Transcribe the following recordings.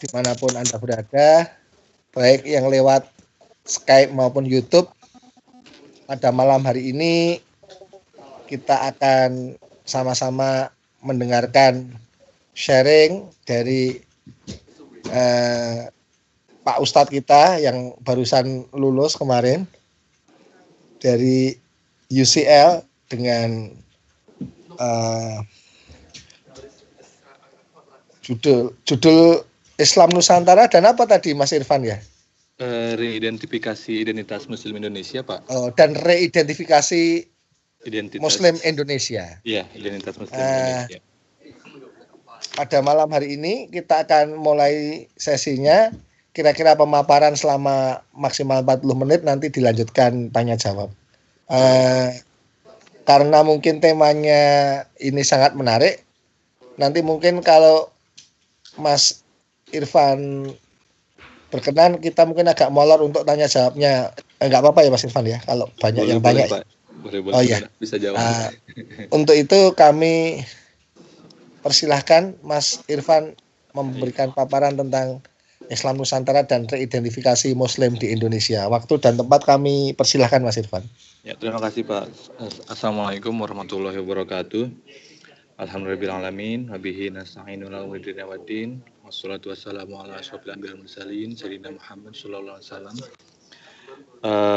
dimanapun Anda berada, baik yang lewat Skype maupun YouTube. Pada malam hari ini kita akan sama-sama mendengarkan sharing dari Pak Ustadz kita yang barusan lulus kemarin dari UCL dengan judul Islam Nusantara dan apa tadi Mas Irfan ya? Reidentifikasi identitas Muslim Indonesia, Pak. Dan reidentifikasi identitas Muslim Indonesia. Iya, identitas Muslim Indonesia. Pada malam hari ini kita akan mulai sesinya. Kira-kira pemaparan selama maksimal 40 menit, nanti dilanjutkan tanya jawab. Karena mungkin temanya ini sangat menarik, nanti mungkin kalau Mas Irfan berkenan, kita mungkin agak molor untuk tanya jawabnya. Enggak apa-apa ya Mas Irfan ya, kalau banyak boleh, yang tanya. Pak. Boleh, ya. Bisa jawab. Untuk itu kami persilahkan Mas Irfan memberikan paparan tentang Islam Nusantara dan reidentifikasi Muslim di Indonesia. Waktu dan tempat kami persilahkan Mas Irfan. Ya, terima kasih Pak. Assalamualaikum warahmatullahi wabarakatuh. Alhamdulillahirrahmanirrahim. Wabihi nasta'inu ala umuri dunya waddin. Wassalatu wassalamu ala asyrofil anbiya'i wal mursalin sayyidina Muhammad sallallahu alaihi wasallam.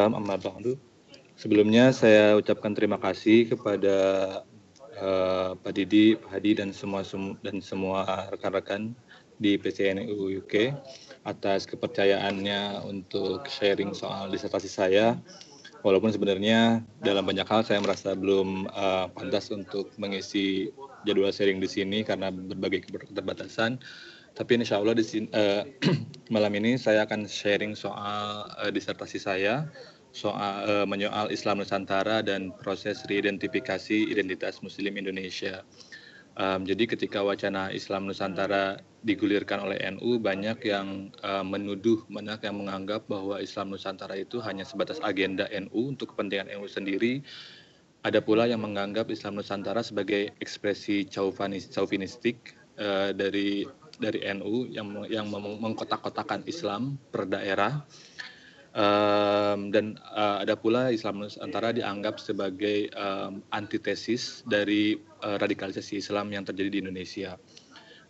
Amma ba'du. Sebelumnya saya ucapkan terima kasih kepada Pak Didi, Pak Hadi dan semua rekan-rekan di PCNU UK atas kepercayaannya untuk sharing soal disertasi saya. Walaupun sebenarnya dalam banyak hal saya merasa belum pantas untuk mengisi jadwal sharing di sini karena berbagai keterbatasan. Tapi insya Allah malam ini saya akan sharing soal disertasi saya, soal menyoal Islam Nusantara dan proses reidentifikasi identitas Muslim Indonesia. Jadi ketika wacana Islam Nusantara digulirkan oleh NU, banyak yang banyak yang menganggap bahwa Islam Nusantara itu hanya sebatas agenda NU untuk kepentingan NU sendiri. Ada pula yang menganggap Islam Nusantara sebagai ekspresi chauvinistik dari NU yang mengkotak-kotakan Islam per daerah. Dan ada pula Islam Nusantara dianggap sebagai antitesis dari radikalisasi Islam yang terjadi di Indonesia.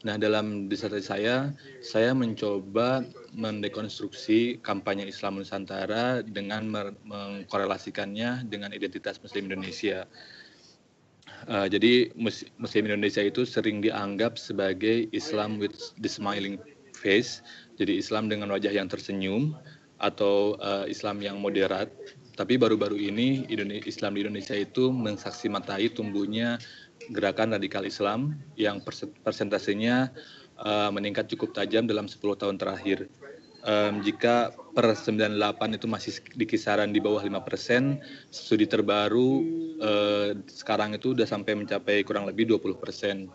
Nah, dalam disertasi saya mencoba mendekonstruksi kampanye Islam Nusantara dengan mengkorelasikannya dengan identitas Muslim Indonesia. Jadi Muslim Indonesia itu sering dianggap sebagai Islam with the smiling face, jadi Islam dengan wajah yang tersenyum, atau Islam yang moderat. Tapi baru-baru ini Islam di Indonesia itu mensaksimatai tumbuhnya gerakan radikal Islam yang persentasenya meningkat cukup tajam dalam 10 tahun terakhir. Jika per 98 itu masih di kisaran di bawah 5%, studi terbaru sekarang itu sudah sampai mencapai kurang lebih 20%.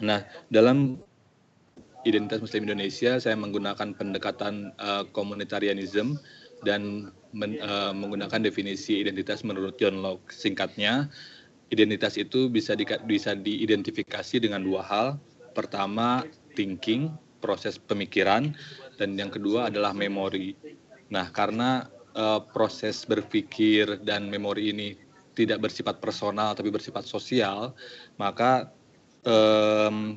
Nah, dalam identitas Muslim Indonesia, saya menggunakan pendekatan komunitarianism dan menggunakan definisi identitas menurut John Locke. Singkatnya, identitas itu bisa diidentifikasi dengan dua hal. Pertama, thinking, proses pemikiran, dan yang kedua adalah memori. Nah, karena proses berpikir dan memori ini tidak bersifat personal tapi bersifat sosial, maka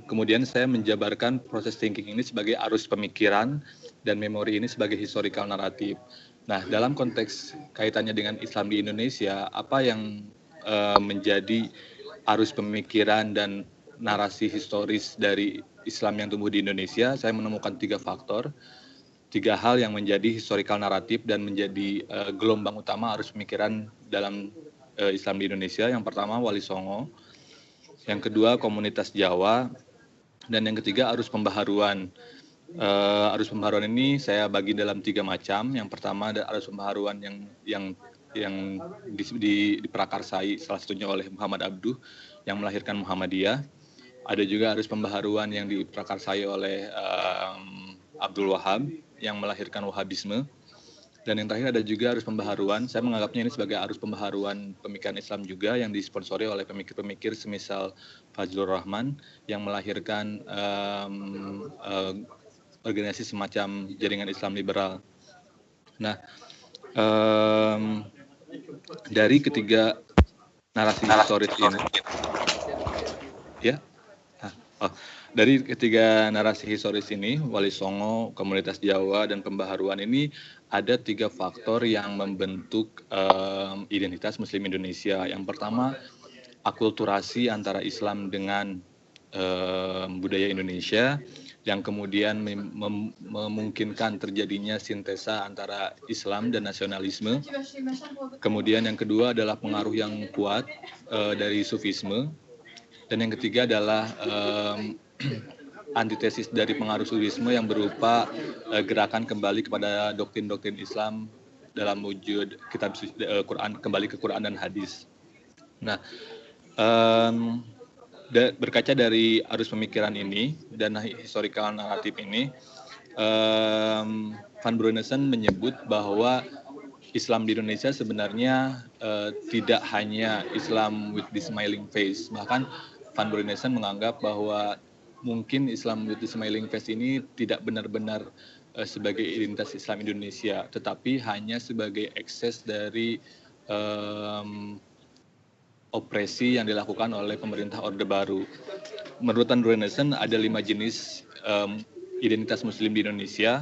kemudian saya menjabarkan proses thinking ini sebagai arus pemikiran dan memori ini sebagai historical naratif. Nah, dalam konteks kaitannya dengan Islam di Indonesia, apa yang menjadi arus pemikiran dan narasi historis dari Islam yang tumbuh di Indonesia? Saya menemukan 3 faktor, 3 hal yang menjadi historical naratif dan menjadi gelombang utama arus pemikiran dalam Islam di Indonesia. Yang pertama, Wali Songo. Yang kedua, komunitas Jawa, dan yang ketiga, arus pembaharuan. Arus pembaharuan ini saya bagi dalam 3 macam. Yang pertama ada arus pembaharuan yang diprakarsai salah satunya oleh Muhammad Abduh yang melahirkan Muhammadiyah. Ada juga arus pembaharuan yang diprakarsai oleh Abdul Wahab yang melahirkan Wahabisme. Dan yang terakhir ada juga arus pembaharuan. Saya menganggapnya ini sebagai arus pembaharuan pemikiran Islam juga yang disponsori oleh pemikir-pemikir semisal Fazlur Rahman yang melahirkan organisasi semacam jaringan Islam liberal. Nah, dari ketiga narasi historis ini, ya, dari ketiga narasi historis ini, Wali Songo, komunitas Jawa, dan pembaharuan ini ada 3 faktor yang membentuk identitas Muslim Indonesia. Yang pertama, akulturasi antara Islam dengan budaya Indonesia, yang kemudian memungkinkan terjadinya sintesa antara Islam dan nasionalisme. Kemudian yang kedua adalah pengaruh yang kuat dari Sufisme. Dan yang ketiga adalah antitesis dari pengaruh Sufisme yang berupa gerakan kembali kepada doktrin-doktrin Islam dalam wujud kitab Quran, kembali ke Quran dan hadis. Nah, berkaca dari arus pemikiran ini dan historical naratif ini, Van Bruynesen menyebut bahwa Islam di Indonesia sebenarnya tidak hanya Islam with the smiling face. Bahkan Van Bruynesen menganggap bahwa mungkin Islam with the smiling face ini tidak benar-benar sebagai identitas Islam Indonesia, tetapi hanya sebagai ekses dari opresi yang dilakukan oleh pemerintah Orde Baru. Menurut Van Bruynesen ada 5 jenis identitas Muslim di Indonesia.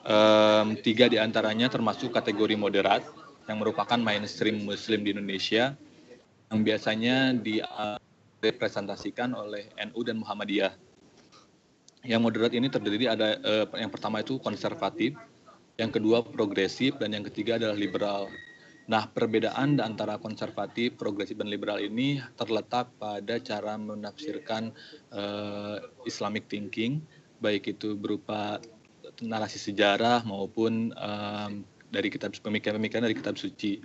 3 diantaranya termasuk kategori moderat yang merupakan mainstream Muslim di Indonesia yang biasanya direpresentasikan oleh NU dan Muhammadiyah. Yang moderat ini terdiri ada yang pertama itu konservatif, yang kedua progresif, dan yang ketiga adalah liberal. Nah, perbedaan antara konservatif, progresif, dan liberal ini terletak pada cara menafsirkan Islamic thinking, baik itu berupa narasi sejarah maupun dari kitab pemikiran dari kitab suci.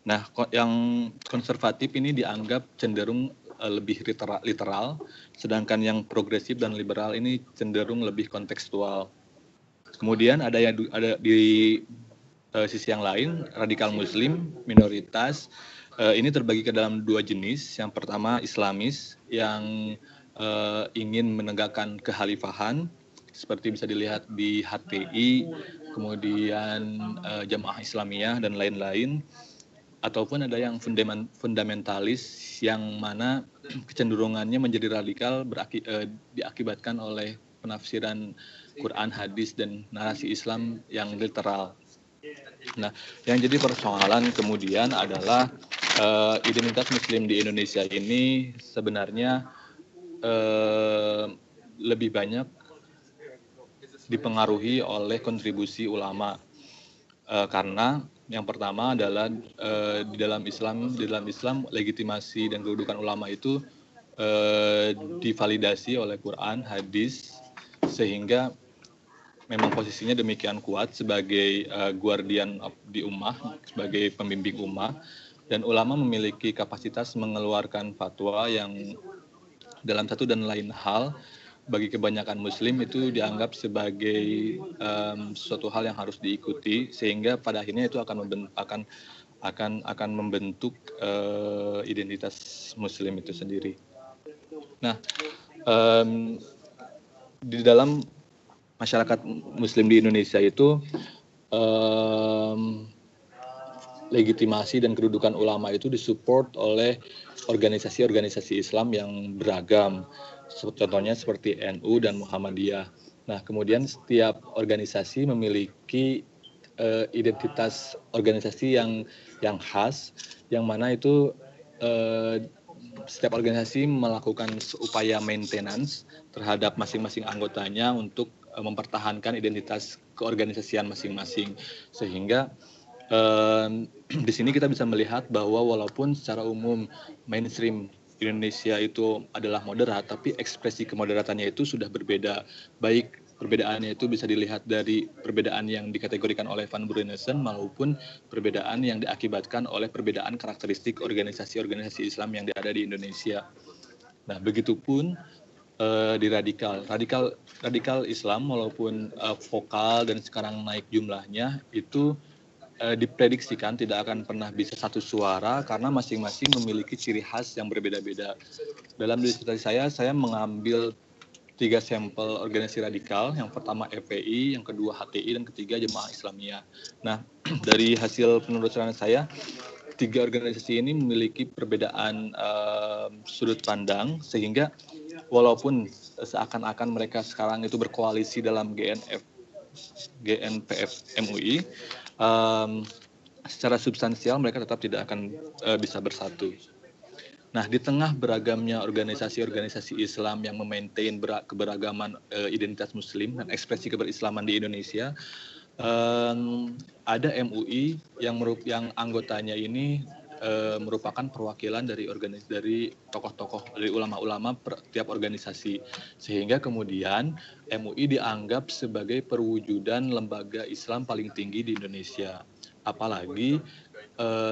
Nah, yang konservatif ini dianggap cenderung lebih literal, sedangkan yang progresif dan liberal ini cenderung lebih kontekstual. Kemudian ada di sisi yang lain, radikal Muslim, minoritas, ini terbagi ke dalam 2 jenis. Yang pertama Islamis yang ingin menegakkan kekhalifahan, seperti bisa dilihat di HTI, kemudian Jamaah Islamiyah dan lain-lain. Ataupun ada yang fundamentalis yang mana kecenderungannya menjadi radikal diakibatkan oleh penafsiran Quran, hadis, dan narasi Islam yang literal. Nah, yang jadi persoalan kemudian adalah identitas Muslim di Indonesia ini sebenarnya lebih banyak dipengaruhi oleh kontribusi ulama, karena yang pertama adalah di dalam Islam legitimasi dan kedudukan ulama itu divalidasi oleh Quran, hadis, sehingga memang posisinya demikian kuat sebagai guardian di ummah, sebagai pembimbing ummah, dan ulama memiliki kapasitas mengeluarkan fatwa yang dalam satu dan lain hal bagi kebanyakan Muslim itu dianggap sebagai suatu hal yang harus diikuti, sehingga pada akhirnya itu akan membentuk identitas Muslim itu sendiri. Nah, di dalam masyarakat Muslim di Indonesia itu legitimasi dan kedudukan ulama itu disupport oleh organisasi-organisasi Islam yang beragam, contohnya seperti NU dan Muhammadiyah. Nah, kemudian setiap organisasi memiliki identitas organisasi yang khas, yang mana itu setiap organisasi melakukan upaya maintenance terhadap masing-masing anggotanya untuk mempertahankan identitas keorganisasian masing-masing, sehingga di sini kita bisa melihat bahwa walaupun secara umum mainstream Indonesia itu adalah moderat, tapi ekspresi kemoderatannya itu sudah berbeda. Baik perbedaannya itu bisa dilihat dari perbedaan yang dikategorikan oleh Van Bruynesen maupun perbedaan yang diakibatkan oleh perbedaan karakteristik organisasi-organisasi Islam yang ada di Indonesia. Nah, begitupun di radikal Islam walaupun vokal dan sekarang naik jumlahnya itu diprediksikan tidak akan pernah bisa satu suara karena masing-masing memiliki ciri khas yang berbeda-beda. Dalam disertasi saya mengambil 3 sampel organisasi radikal, yang pertama FPI, yang kedua HTI, dan ketiga Jemaah Islamiyah. Nah, dari hasil penelusuran saya, 3 organisasi ini memiliki perbedaan sudut pandang, sehingga walaupun seakan-akan mereka sekarang itu berkoalisi dalam GNPF MUI, secara substansial mereka tetap tidak akan bisa bersatu. Nah, di tengah beragamnya organisasi-organisasi Islam yang memaintain keberagaman identitas Muslim dan ekspresi keberislaman di Indonesia, ada MUI yang anggotanya ini merupakan perwakilan dari tokoh-tokoh, dari ulama-ulama tiap organisasi, sehingga kemudian MUI dianggap sebagai perwujudan lembaga Islam paling tinggi di Indonesia. Apalagi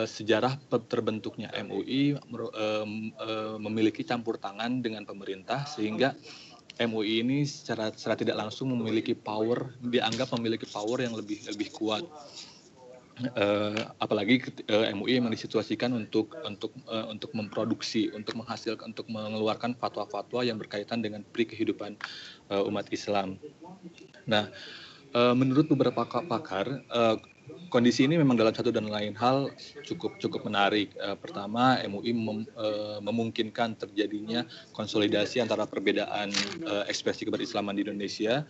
sejarah terbentuknya MUI memiliki campur tangan dengan pemerintah, sehingga MUI ini secara tidak langsung dianggap memiliki power yang lebih kuat. Apalagi MUI memang disituasikan untuk memproduksi, untuk menghasilkan, untuk mengeluarkan fatwa-fatwa yang berkaitan dengan kehidupan umat Islam. Nah, menurut beberapa pakar, kondisi ini memang dalam satu dan lain hal cukup menarik. Pertama, MUI memungkinkan terjadinya konsolidasi antara perbedaan ekspresi keberislaman di Indonesia,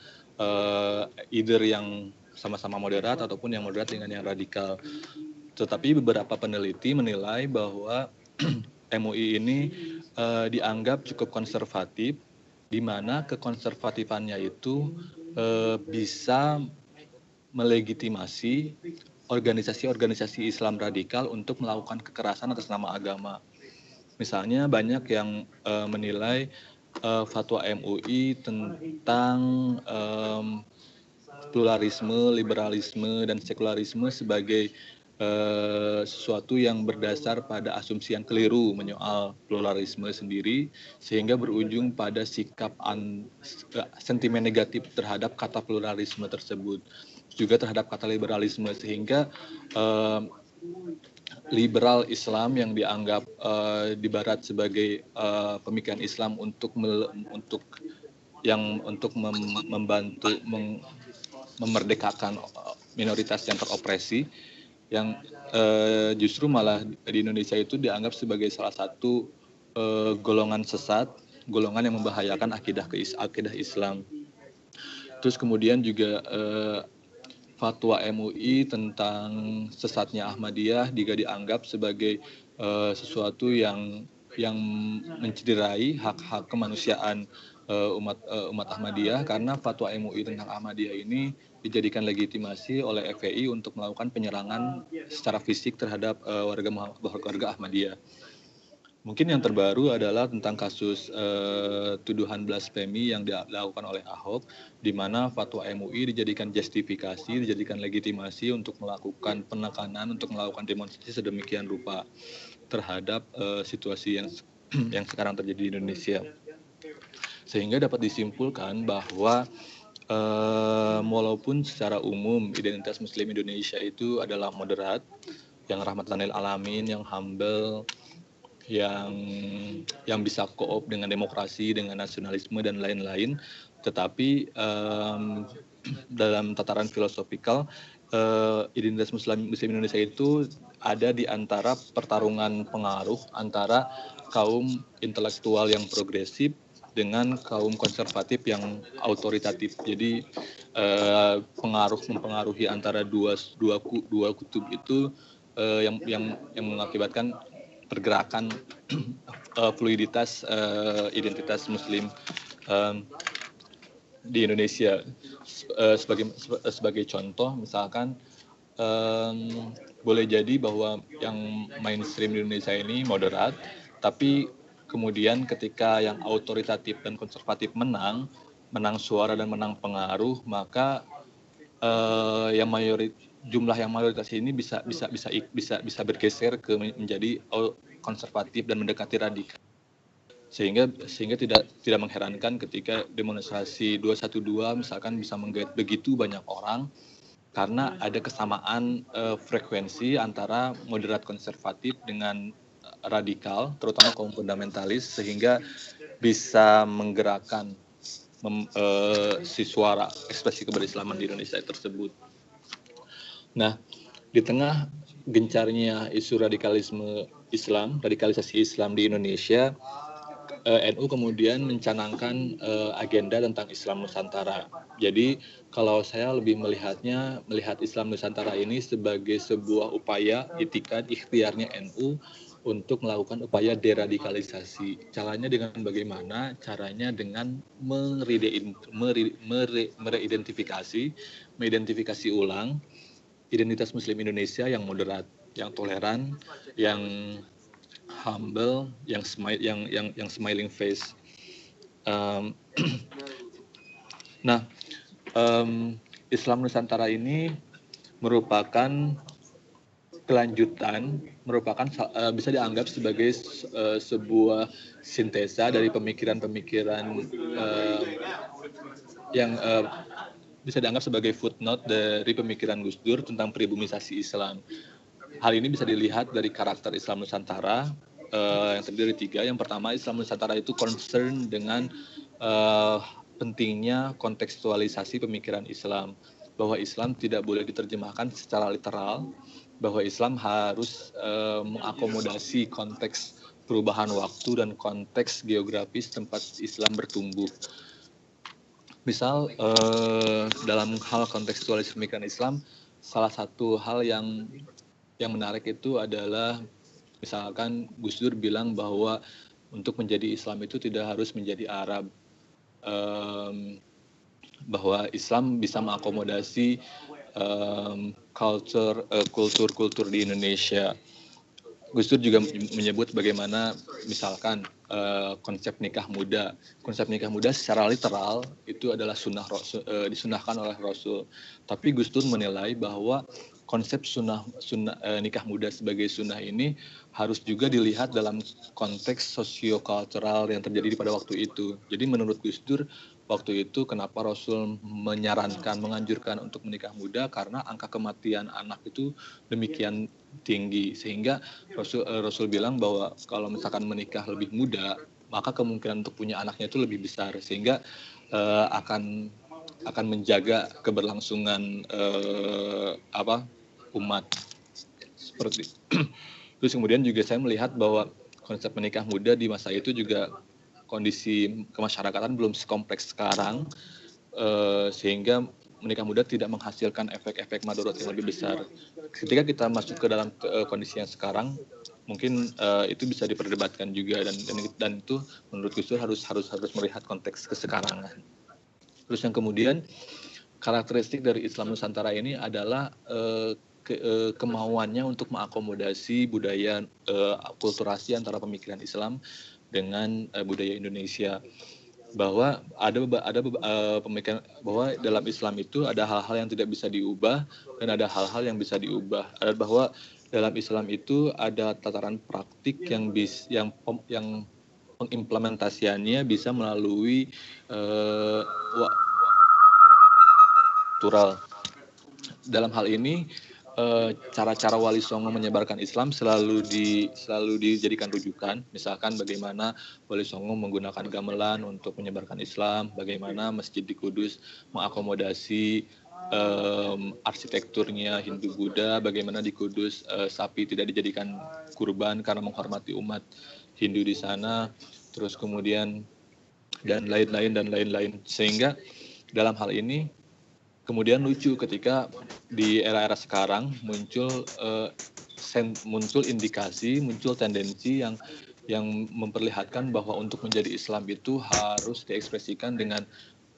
either yang sama-sama moderat ataupun yang moderat dengan yang radikal. Tetapi beberapa peneliti menilai bahwa MUI ini dianggap cukup konservatif, di mana kekonservatifannya itu bisa melegitimasi organisasi-organisasi Islam radikal untuk melakukan kekerasan atas nama agama. Misalnya banyak yang menilai fatwa MUI tentang pluralisme, liberalisme, dan sekularisme sebagai sesuatu yang berdasar pada asumsi yang keliru menyoal pluralisme sendiri, sehingga berujung pada sikap sentimen negatif terhadap kata pluralisme tersebut, juga terhadap kata liberalisme, sehingga liberal Islam yang dianggap di Barat sebagai pemikiran Islam untuk membantu memerdekakan minoritas yang teropresi, yang justru malah di Indonesia itu dianggap sebagai salah satu golongan sesat, golongan yang membahayakan akidah Islam. Terus kemudian juga fatwa MUI tentang sesatnya Ahmadiyah juga dianggap sebagai sesuatu yang mencederai hak-hak kemanusiaan umat Ahmadiyah, karena fatwa MUI tentang Ahmadiyah ini dijadikan legitimasi oleh FPI untuk melakukan penyerangan secara fisik terhadap warga Ahmadiyah. Mungkin yang terbaru adalah tentang kasus tuduhan blasfemi yang dilakukan oleh Ahok, di mana fatwa MUI dijadikan justifikasi, dijadikan legitimasi untuk melakukan penekanan, untuk melakukan demonstrasi sedemikian rupa terhadap situasi yang sekarang terjadi di Indonesia. Sehingga dapat disimpulkan bahwa walaupun secara umum identitas Muslim Indonesia itu adalah moderat, yang rahmatan lil alamin, yang humble, yang bisa co-op dengan demokrasi, dengan nasionalisme dan lain-lain, tetapi dalam tataran filosofikal, identitas Muslim Indonesia itu ada di antara pertarungan pengaruh antara kaum intelektual yang progresif dengan kaum konservatif yang autoritatif. Jadi mempengaruhi antara dua kutub itu yang mengakibatkan pergerakan fluiditas identitas Muslim di Indonesia. Sebagai contoh, misalkan boleh jadi bahwa yang mainstream di Indonesia ini moderat, tapi kemudian ketika yang autoritatif dan konservatif menang suara dan menang pengaruh, maka jumlah yang mayoritas ini bisa bergeser ke menjadi konservatif dan mendekati radikal. sehingga tidak mengherankan ketika demonstrasi 212 misalkan bisa menggait begitu banyak orang karena ada kesamaan frekuensi antara moderat konservatif dengan radikal, terutama kaum fundamentalis, sehingga bisa menggerakkan si suara ekspresi keberislaman di Indonesia tersebut. Nah, di tengah gencarnya isu radikalisasi Islam di Indonesia, NU kemudian mencanangkan agenda tentang Islam Nusantara. Jadi kalau saya lebih melihat Islam Nusantara ini sebagai sebuah upaya itikad ikhtiarnya NU untuk melakukan upaya deradikalisasi. Caranya dengan bagaimana? Caranya dengan mengidentifikasi ulang identitas Muslim Indonesia yang moderat, yang toleran, yang humble, yang smiling face. Islam Nusantara ini merupakan kelanjutan, bisa dianggap sebagai sebuah sintesa dari pemikiran-pemikiran yang bisa dianggap sebagai footnote dari pemikiran Gus Dur tentang pribumisasi Islam. Hal ini bisa dilihat dari karakter Islam Nusantara yang terdiri dari 3. Yang pertama, Islam Nusantara itu concern dengan pentingnya kontekstualisasi pemikiran Islam, bahwa Islam tidak boleh diterjemahkan secara literal, bahwa Islam harus mengakomodasi konteks perubahan waktu dan konteks geografis tempat Islam bertumbuh. Misal dalam hal kontekstualisasi pemikiran Islam, salah satu hal yang menarik itu adalah misalkan Gus Dur bilang bahwa untuk menjadi Islam itu tidak harus menjadi Arab, bahwa Islam bisa mengakomodasi kultur di Indonesia. Gus Dur juga menyebut bagaimana misalkan konsep nikah muda. Konsep nikah muda secara literal itu adalah disunahkan oleh Rasul. Tapi Gus Dur menilai bahwa konsep nikah muda sebagai sunnah ini harus juga dilihat dalam konteks sosiokultural yang terjadi pada waktu itu. Jadi menurut Gus Dur, waktu itu kenapa Rasul menganjurkan untuk menikah muda, karena angka kematian anak itu demikian tinggi, sehingga Rasul bilang bahwa kalau misalkan menikah lebih muda, maka kemungkinan untuk punya anaknya itu lebih besar, sehingga akan menjaga keberlangsungan umat seperti. Terus kemudian juga saya melihat bahwa konsep menikah muda di masa itu juga kondisi kemasyarakatan belum sekompleks sekarang, sehingga menikah muda tidak menghasilkan efek-efek madorot yang lebih besar. Ketika kita masuk ke dalam kondisi yang sekarang, mungkin itu bisa diperdebatkan juga, dan itu menurut Gus Dur harus melihat konteks kesekarangan. Terus yang kemudian karakteristik dari Islam Nusantara ini adalah kemauannya untuk mengakomodasi budaya akulturasi antara pemikiran Islam dengan budaya Indonesia, bahwa ada pemikiran bahwa dalam Islam itu ada hal-hal yang tidak bisa diubah dan ada hal-hal yang bisa diubah. Bahwa dalam Islam itu ada tataran praktik yang pengimplementasiannya bisa melalui kultural. Dalam hal ini cara-cara Wali Songo menyebarkan Islam selalu dijadikan rujukan. Misalkan bagaimana Wali Songo menggunakan gamelan untuk menyebarkan Islam, bagaimana Masjid di Kudus mengakomodasi arsitekturnya Hindu Buddha, bagaimana di Kudus sapi tidak dijadikan kurban karena menghormati umat Hindu di sana, terus kemudian dan lain-lain. Sehingga dalam hal ini kemudian lucu ketika di era-era sekarang muncul indikasi, muncul tendensi yang memperlihatkan bahwa untuk menjadi Islam itu harus diekspresikan dengan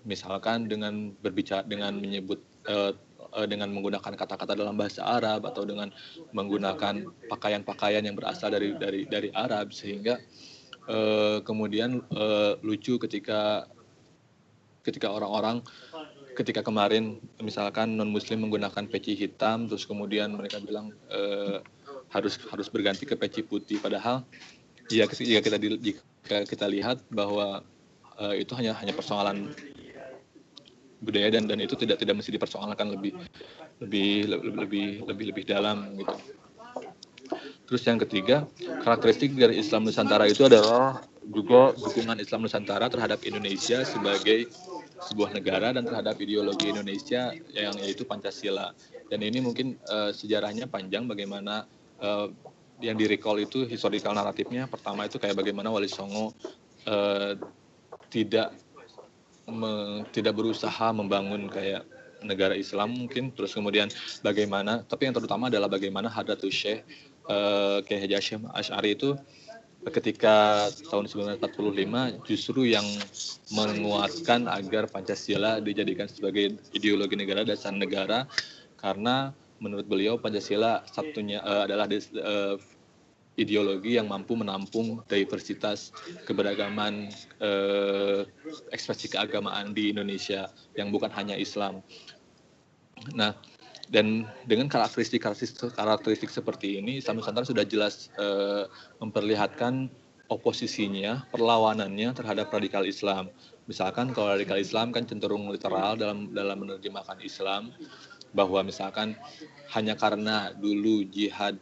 misalkan dengan berbicara, dengan menyebut dengan menggunakan kata-kata dalam bahasa Arab atau dengan menggunakan pakaian-pakaian yang berasal dari Arab, sehingga kemudian lucu ketika orang-orang ketika kemarin misalkan non-muslim menggunakan peci hitam, terus kemudian mereka bilang harus berganti ke peci putih, padahal jika kita kita lihat bahwa itu hanya persoalan budaya dan itu tidak mesti dipersoalkan lebih dalam gitu. Terus yang ketiga, karakteristik dari Islam Nusantara itu adalah juga dukungan Islam Nusantara terhadap Indonesia sebagai sebuah negara dan terhadap ideologi Indonesia yang yaitu Pancasila. Dan ini mungkin sejarahnya panjang, bagaimana yang di-recall itu historical naratifnya. Pertama itu kayak bagaimana Wali Songo tidak berusaha membangun kayak negara Islam mungkin, terus kemudian bagaimana, tapi yang terutama adalah bagaimana Hadratus Syekh Kiai Haji Hasyim Asy'ari itu ketika tahun 1945 justru yang menguatkan agar Pancasila dijadikan sebagai ideologi negara, dasar negara, karena menurut beliau Pancasila satunya adalah ideologi yang mampu menampung diversitas keberagaman ekspresi keagamaan di Indonesia yang bukan hanya Islam. Nah, dan dengan karakteristik seperti ini, Islam Nusantara sudah jelas memperlihatkan oposisinya, perlawanannya terhadap radikal Islam. Misalkan kalau radikal Islam kan cenderung literal dalam menerjemahkan Islam, bahwa misalkan hanya karena dulu jihad,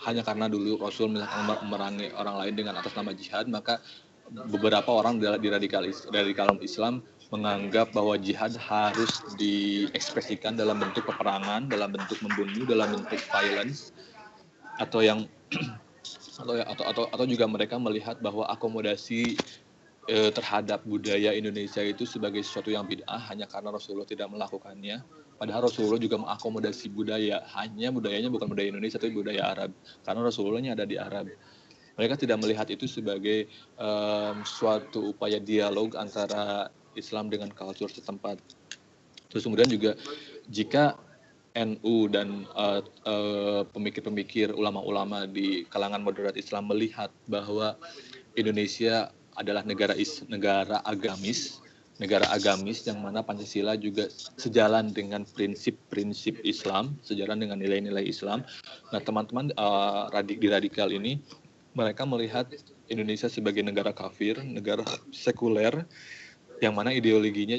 hanya karena dulu Rasul misalkan memerangi orang lain dengan atas nama jihad, maka beberapa orang di radikal Islam menganggap bahwa jihad harus diekspresikan dalam bentuk peperangan, dalam bentuk membunuh, dalam bentuk violence, atau yang atau juga mereka melihat bahwa akomodasi terhadap budaya Indonesia itu sebagai sesuatu yang bid'ah hanya karena Rasulullah tidak melakukannya. Padahal Rasulullah juga mengakomodasi budaya, hanya budayanya bukan budaya Indonesia tapi budaya Arab, karena Rasulullahnya ada di Arab. Mereka tidak melihat itu sebagai suatu upaya dialog antara Islam dengan kultur setempat. Terus kemudian juga jika NU dan pemikir-pemikir ulama-ulama di kalangan moderat Islam melihat bahwa Indonesia adalah negara agamis yang mana Pancasila juga sejalan dengan prinsip-prinsip Islam, sejalan dengan nilai-nilai Islam. Nah, teman-teman di radikal ini mereka melihat Indonesia sebagai negara kafir, negara sekuler, yang mana ideologinya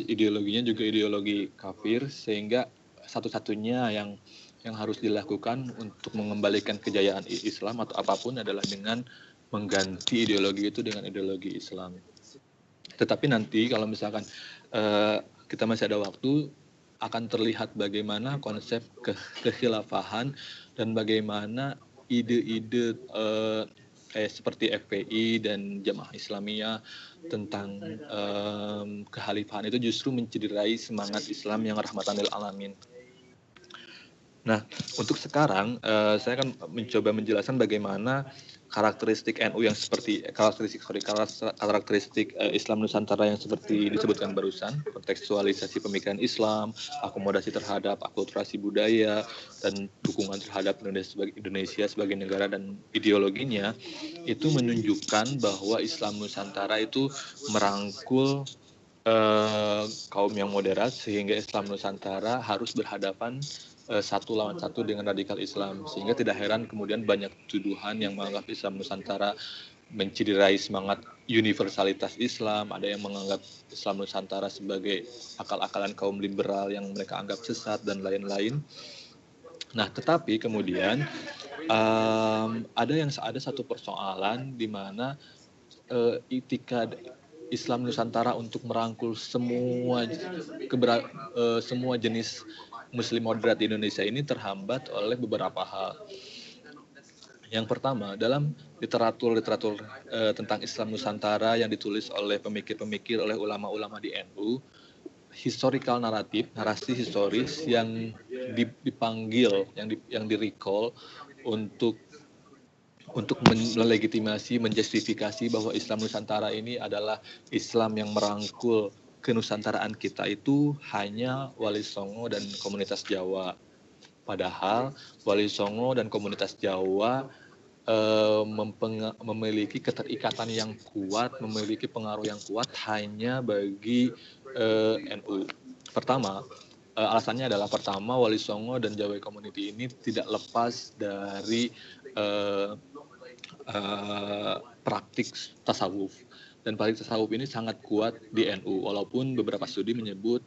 juga ideologi kafir, sehingga satu-satunya yang harus dilakukan untuk mengembalikan kejayaan Islam atau apapun adalah dengan mengganti ideologi itu dengan ideologi Islam. Tetapi nanti kalau misalkan kita masih ada waktu, akan terlihat bagaimana konsep kekhilafahan dan bagaimana ide-ide kayak seperti FPI dan Jamaah Islamiyah tentang kekhalifahan itu justru mencederai semangat Islam yang rahmatan lil alamin. Nah, untuk sekarang saya akan mencoba menjelaskan bagaimana karakteristik NU yang karakteristik Islam Nusantara yang seperti disebutkan barusan, kontekstualisasi pemikiran Islam, akomodasi terhadap akulturasi budaya, dan dukungan terhadap Indonesia sebagai negara dan ideologinya, itu menunjukkan bahwa Islam Nusantara itu merangkul kaum yang moderat, sehingga Islam Nusantara harus berhadapan satu lawan satu dengan radikal Islam, sehingga tidak heran kemudian banyak tuduhan yang menganggap Islam Nusantara mencederai semangat universalitas Islam, ada yang menganggap Islam Nusantara sebagai akal-akalan kaum liberal yang mereka anggap sesat dan lain-lain. Nah, tetapi kemudian ada satu persoalan di mana etika Islam Nusantara untuk merangkul semua jenis Muslim moderat di Indonesia ini terhambat oleh beberapa hal. Yang pertama, dalam literatur tentang Islam Nusantara yang ditulis oleh pemikir-pemikir, oleh ulama-ulama di NU, historical naratif, narasi historis yang dipanggil, yang di-recall untuk melegitimasi, menjustifikasi bahwa Islam Nusantara ini adalah Islam yang merangkul kenusantaraan kita, itu hanya Wali Songo dan komunitas Jawa. Padahal Wali Songo dan komunitas Jawa memiliki keterikatan yang kuat, memiliki pengaruh yang kuat hanya bagi NU. Pertama, alasannya adalah Wali Songo dan Jawa Community ini tidak lepas dari praktik tasawuf. Dan praktik tasawuf ini sangat kuat di NU, walaupun beberapa studi menyebut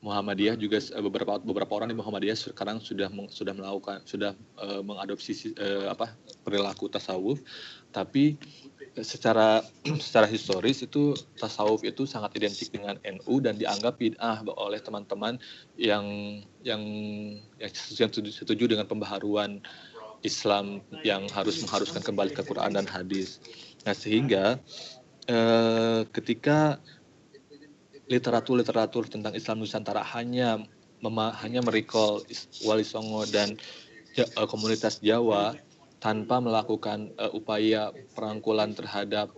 Muhammadiyah juga beberapa orang di Muhammadiyah sekarang sudah mengadopsi perilaku tasawuf, tapi secara historis itu tasawuf itu sangat identik dengan NU dan dianggap bid'ah oleh teman-teman yang setuju dengan pembaharuan Islam yang mengharuskan kembali ke Quran dan hadis. Nah, sehingga ketika literatur tentang Islam Nusantara hanya merecall Wali Songo dan komunitas Jawa tanpa melakukan upaya perangkulan terhadap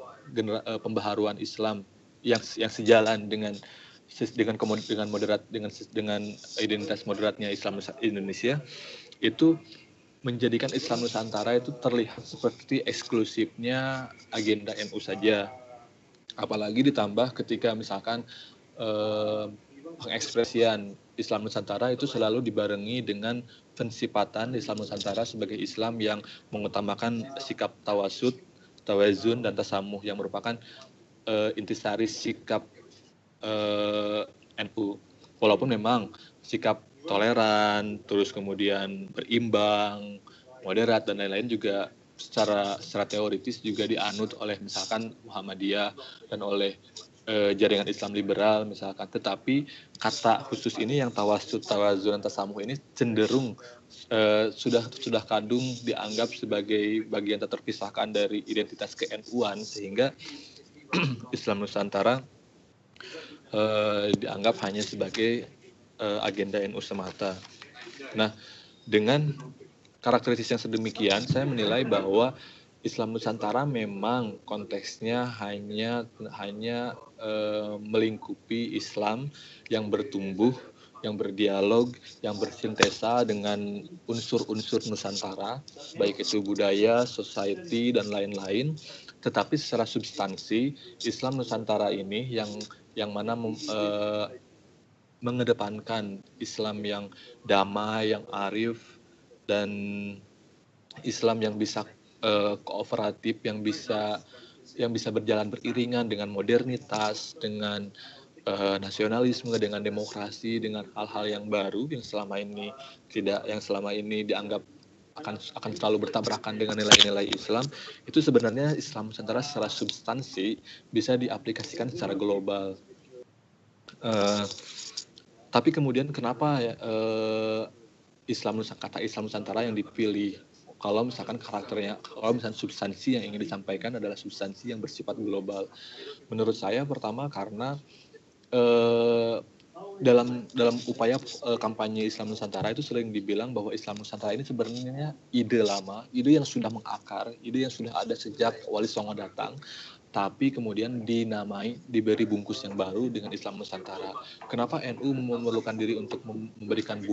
pembaharuan Islam yang sejalan dengan identitas moderatnya Islam Indonesia, itu menjadikan Islam Nusantara itu terlihat seperti eksklusifnya agenda NU saja. Apalagi ditambah ketika misalkan pengekspresian Islam Nusantara itu selalu dibarengi dengan pensifatan Islam Nusantara sebagai Islam yang mengutamakan sikap tawazun, dan tasamuh yang merupakan intisari sikap NU. Walaupun memang sikap toleran, terus kemudian berimbang, moderat, dan lain-lain juga secara teoritis juga dianut oleh misalkan Muhammadiyah dan oleh jaringan Islam liberal misalkan, tetapi kata khusus ini yang tawazun dan tasamuh ini cenderung sudah kadung dianggap sebagai bagian tak terpisahkan dari identitas ke-NU-an, sehingga Islam Nusantara dianggap hanya sebagai agenda NU semata. Nah, dengan karakteristik yang sedemikian, saya menilai bahwa Islam Nusantara memang konteksnya hanya melingkupi Islam yang bertumbuh, yang berdialog, yang bersintesa dengan unsur-unsur Nusantara, baik itu budaya, society, dan lain-lain. Tetapi secara substansi, Islam Nusantara ini yang mana mengedepankan Islam yang damai, yang arif, dan Islam yang bisa kooperatif, yang bisa berjalan beriringan dengan modernitas, dengan nasionalisme, dengan demokrasi, dengan hal-hal yang baru yang selama ini dianggap akan selalu bertabrakan dengan nilai-nilai Islam. Itu sebenarnya Islam Nusantara secara substansi bisa diaplikasikan secara global. Tapi kemudian kenapa kata Islam Nusantara yang dipilih? Kalau misalkan substansi yang ingin disampaikan adalah substansi yang bersifat global. Menurut saya pertama karena dalam upaya kampanye Islam Nusantara itu sering dibilang bahwa Islam Nusantara ini sebenarnya ide lama, ide yang sudah mengakar, ide yang sudah ada sejak Wali Songo datang, tapi kemudian diberi bungkus yang baru dengan Islam Nusantara. Kenapa NU memerlukan diri untuk memberikan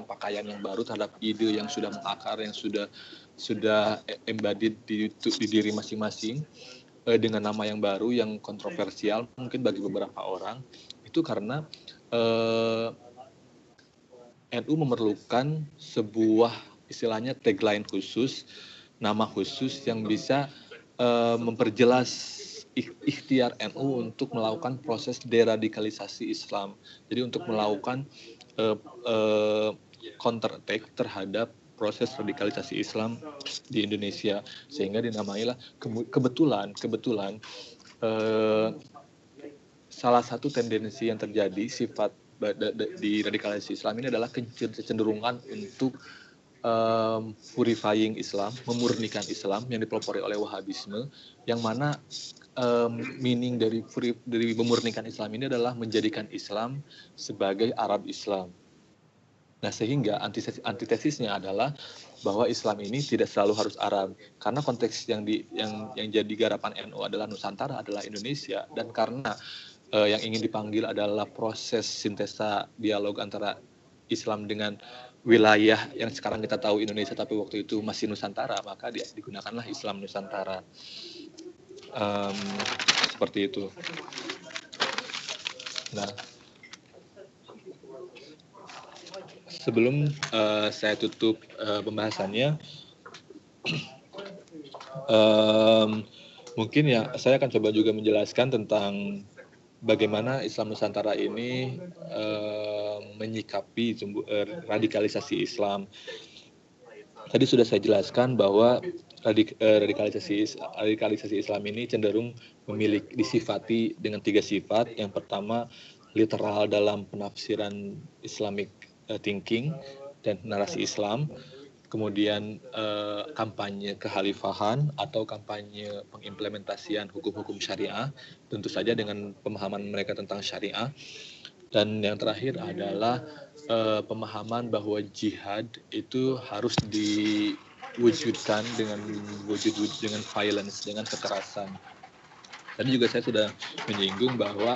pakaian yang baru terhadap ide yang sudah mengakar, yang sudah embedded di diri masing-masing, dengan nama yang baru, yang kontroversial mungkin bagi beberapa orang? Itu karena NU memerlukan sebuah istilahnya tagline khusus, nama khusus yang bisa memperjelas ikhtiar NU untuk melakukan proses deradikalisasi Islam. Jadi untuk melakukan counter attack terhadap proses radikalisasi Islam di Indonesia, sehingga dinamailah kebetulan salah satu tendensi yang terjadi sifat di radikalisasi Islam ini adalah kecenderungan untuk purifying Islam, memurnikan Islam yang dipelopori oleh Wahhabisme, yang mana meaning dari memurnikan Islam ini adalah menjadikan Islam sebagai Arab Islam. Nah, sehingga antitesisnya adalah bahwa Islam ini tidak selalu harus Arab, karena konteks yang jadi garapan NU adalah Nusantara, adalah Indonesia, dan karena yang ingin dipanggil adalah proses sintesa dialog antara Islam dengan wilayah yang sekarang kita tahu Indonesia tapi waktu itu masih Nusantara, maka digunakanlah Islam Nusantara. Seperti itu. Nah, sebelum saya tutup pembahasannya, Mungkin ya saya akan coba juga menjelaskan tentang bagaimana Islam Nusantara ini menyikapi radikalisasi Islam. Tadi sudah saya jelaskan bahwa radikalisasi Islam ini cenderung disifati dengan 3 sifat. Yang pertama, literal dalam penafsiran Islamic thinking dan narasi Islam. Kemudian kampanye kekhalifahan atau kampanye pengimplementasian hukum-hukum syariah, tentu saja dengan pemahaman mereka tentang syariah. Dan yang terakhir adalah pemahaman bahwa jihad itu harus diwujudkan dengan violence, dengan kekerasan. Tadi juga saya sudah menyinggung bahwa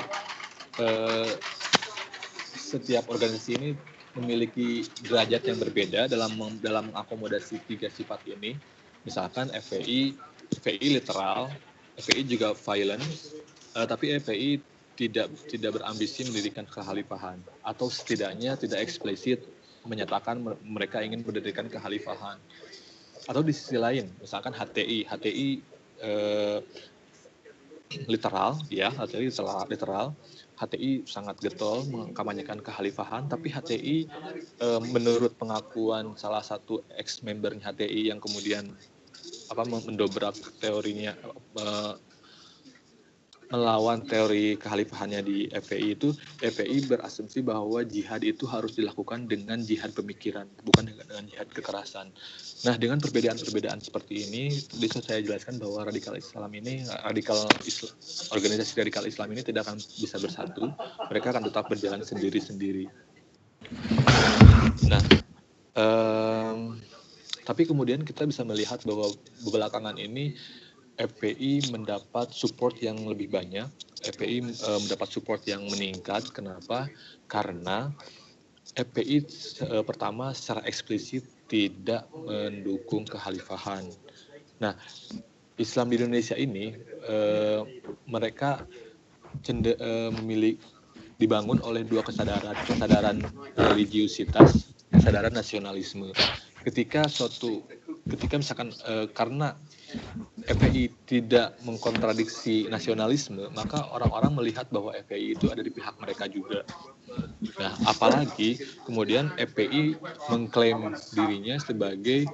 setiap organisasi ini memiliki derajat yang berbeda dalam mengakomodasi 3 sifat ini. Misalkan FPI literal, FPI juga violence, tapi FPI tidak berambisi mendirikan kekhalifahan, atau setidaknya tidak eksplisit menyatakan mereka ingin mendirikan kekhalifahan. Atau di sisi lain, misalkan HTI literal, ya, HTI literal. HTI sangat getol mengkampanyekan kekhalifahan, tapi HTI menurut pengakuan salah satu ex-membernya HTI yang kemudian mendobrak teorinya, melawan teori kekhalifahannya di FPI itu, FPI berasumsi bahwa jihad itu harus dilakukan dengan jihad pemikiran, bukan dengan jihad kekerasan. Nah, dengan perbedaan-perbedaan seperti ini, bisa saya jelaskan bahwa organisasi radikal Islam ini tidak akan bisa bersatu, mereka akan tetap berjalan sendiri-sendiri. Nah, tapi kemudian kita bisa melihat bahwa belakangan ini FPI mendapat support yang lebih banyak. FPI mendapat support yang meningkat. Kenapa? Karena FPI pertama secara eksplisit tidak mendukung kekhalifahan. Nah, Islam di Indonesia ini mereka dibangun oleh 2 kesadaran religiusitas, kesadaran nasionalisme. Ketika misalkan karena FPI tidak mengkontradiksi nasionalisme, maka orang-orang melihat bahwa FPI itu ada di pihak mereka juga. Nah, apalagi kemudian FPI mengklaim dirinya sebagai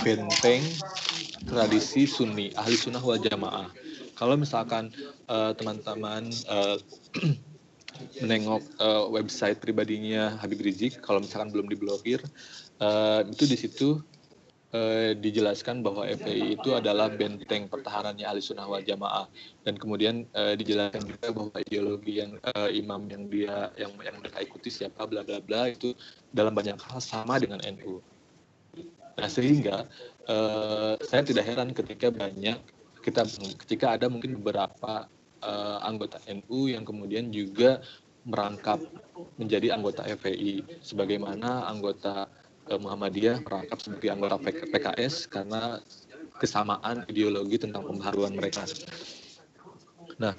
benteng tradisi Sunni, ahli sunnah wal jamaah. Kalau misalkan teman-teman menengok website pribadinya Habib Rizik, kalau misalkan belum diblokir, itu di situ dijelaskan bahwa FPI itu adalah benteng pertahanannya ahli sunnah wal jamaah, dan kemudian dijelaskan juga bahwa ideologi yang imam yang mereka ikuti siapa bla bla bla itu dalam banyak hal sama dengan NU. Nah, sehingga saya tidak heran ketika ada mungkin beberapa anggota NU yang kemudian juga merangkap menjadi anggota FPI, sebagaimana anggota Muhammadiyah merangkap sebagai anggota PKS karena kesamaan ideologi tentang pembaharuan mereka. Nah,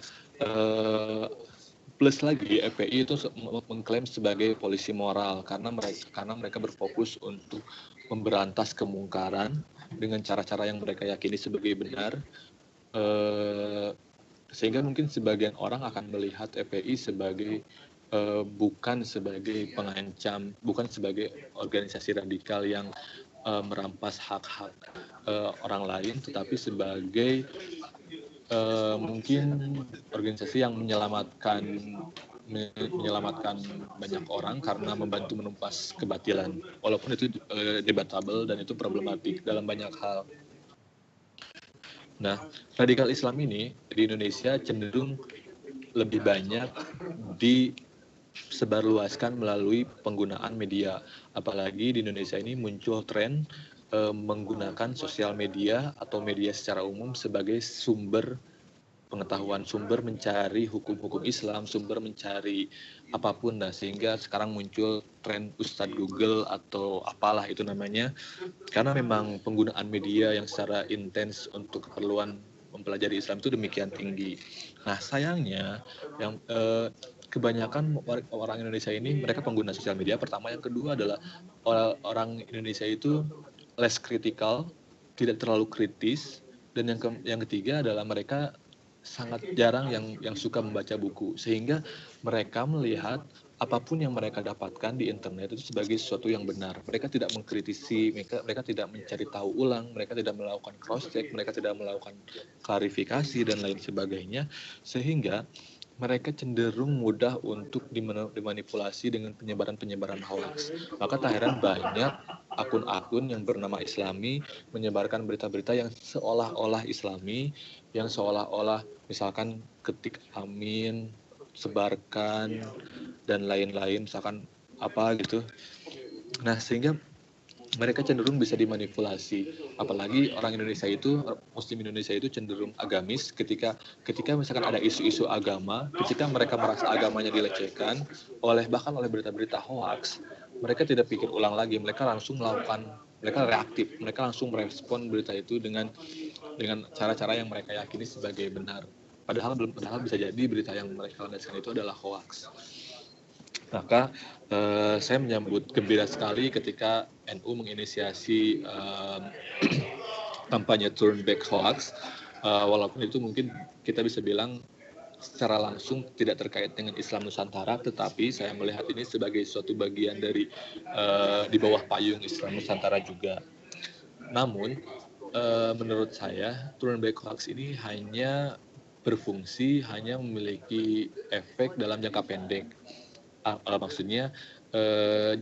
plus lagi FPI itu mengklaim sebagai polisi moral karena mereka berfokus untuk memberantas kemungkaran dengan cara-cara yang mereka yakini sebagai benar, sehingga mungkin sebagian orang akan melihat FPI sebagai bukan sebagai pengancam, bukan sebagai organisasi radikal yang merampas hak-hak orang lain, tetapi sebagai mungkin organisasi yang menyelamatkan banyak orang karena membantu menumpas kebatilan, walaupun itu debatable dan itu problematik dalam banyak hal. Nah, radikal Islam ini di Indonesia cenderung lebih banyak disebarluaskan melalui penggunaan media. Apalagi di Indonesia ini muncul tren menggunakan sosial media atau media secara umum sebagai sumber pengetahuan, sumber mencari hukum-hukum Islam, sumber mencari apapun. Nah, sehingga sekarang muncul tren Ustadz Google atau apalah itu namanya, karena memang penggunaan media yang secara intens untuk keperluan mempelajari Islam itu demikian tinggi. Nah, sayangnya yang kebanyakan orang Indonesia ini mereka pengguna sosial media pertama, yang kedua adalah orang Indonesia itu less critical, tidak terlalu kritis, dan yang ketiga adalah mereka sangat jarang yang suka membaca buku, sehingga mereka melihat apapun yang mereka dapatkan di internet itu sebagai sesuatu yang benar. Mereka tidak mengkritisi, mereka tidak mencari tahu ulang, mereka tidak melakukan cross check, mereka tidak melakukan klarifikasi dan lain sebagainya, sehingga mereka cenderung mudah untuk dimanipulasi dengan penyebaran-penyebaran hoax. Maka tak heran banyak akun-akun yang bernama Islami menyebarkan berita-berita yang seolah-olah Islami, yang seolah-olah misalkan ketik amin, sebarkan, dan lain-lain, misalkan apa gitu. Nah, sehingga mereka cenderung bisa dimanipulasi. Apalagi orang Indonesia itu, Muslim Indonesia itu cenderung agamis. Ketika misalkan ada isu-isu agama, ketika mereka merasa agamanya dilecehkan bahkan oleh berita-berita hoax, mereka tidak pikir ulang lagi, mereka reaktif, mereka langsung merespon berita itu dengan cara-cara yang mereka yakini sebagai benar. Padahal bisa jadi berita yang mereka landaskan itu adalah hoax. Maka saya menyambut gembira sekali ketika NU menginisiasi kampanye Turn Back Hoax, walaupun itu mungkin kita bisa bilang secara langsung tidak terkait dengan Islam Nusantara, tetapi saya melihat ini sebagai suatu bagian dari di bawah payung Islam Nusantara juga. Namun menurut saya Turn Back Hoax ini hanya memiliki efek dalam jangka pendek. Maksudnya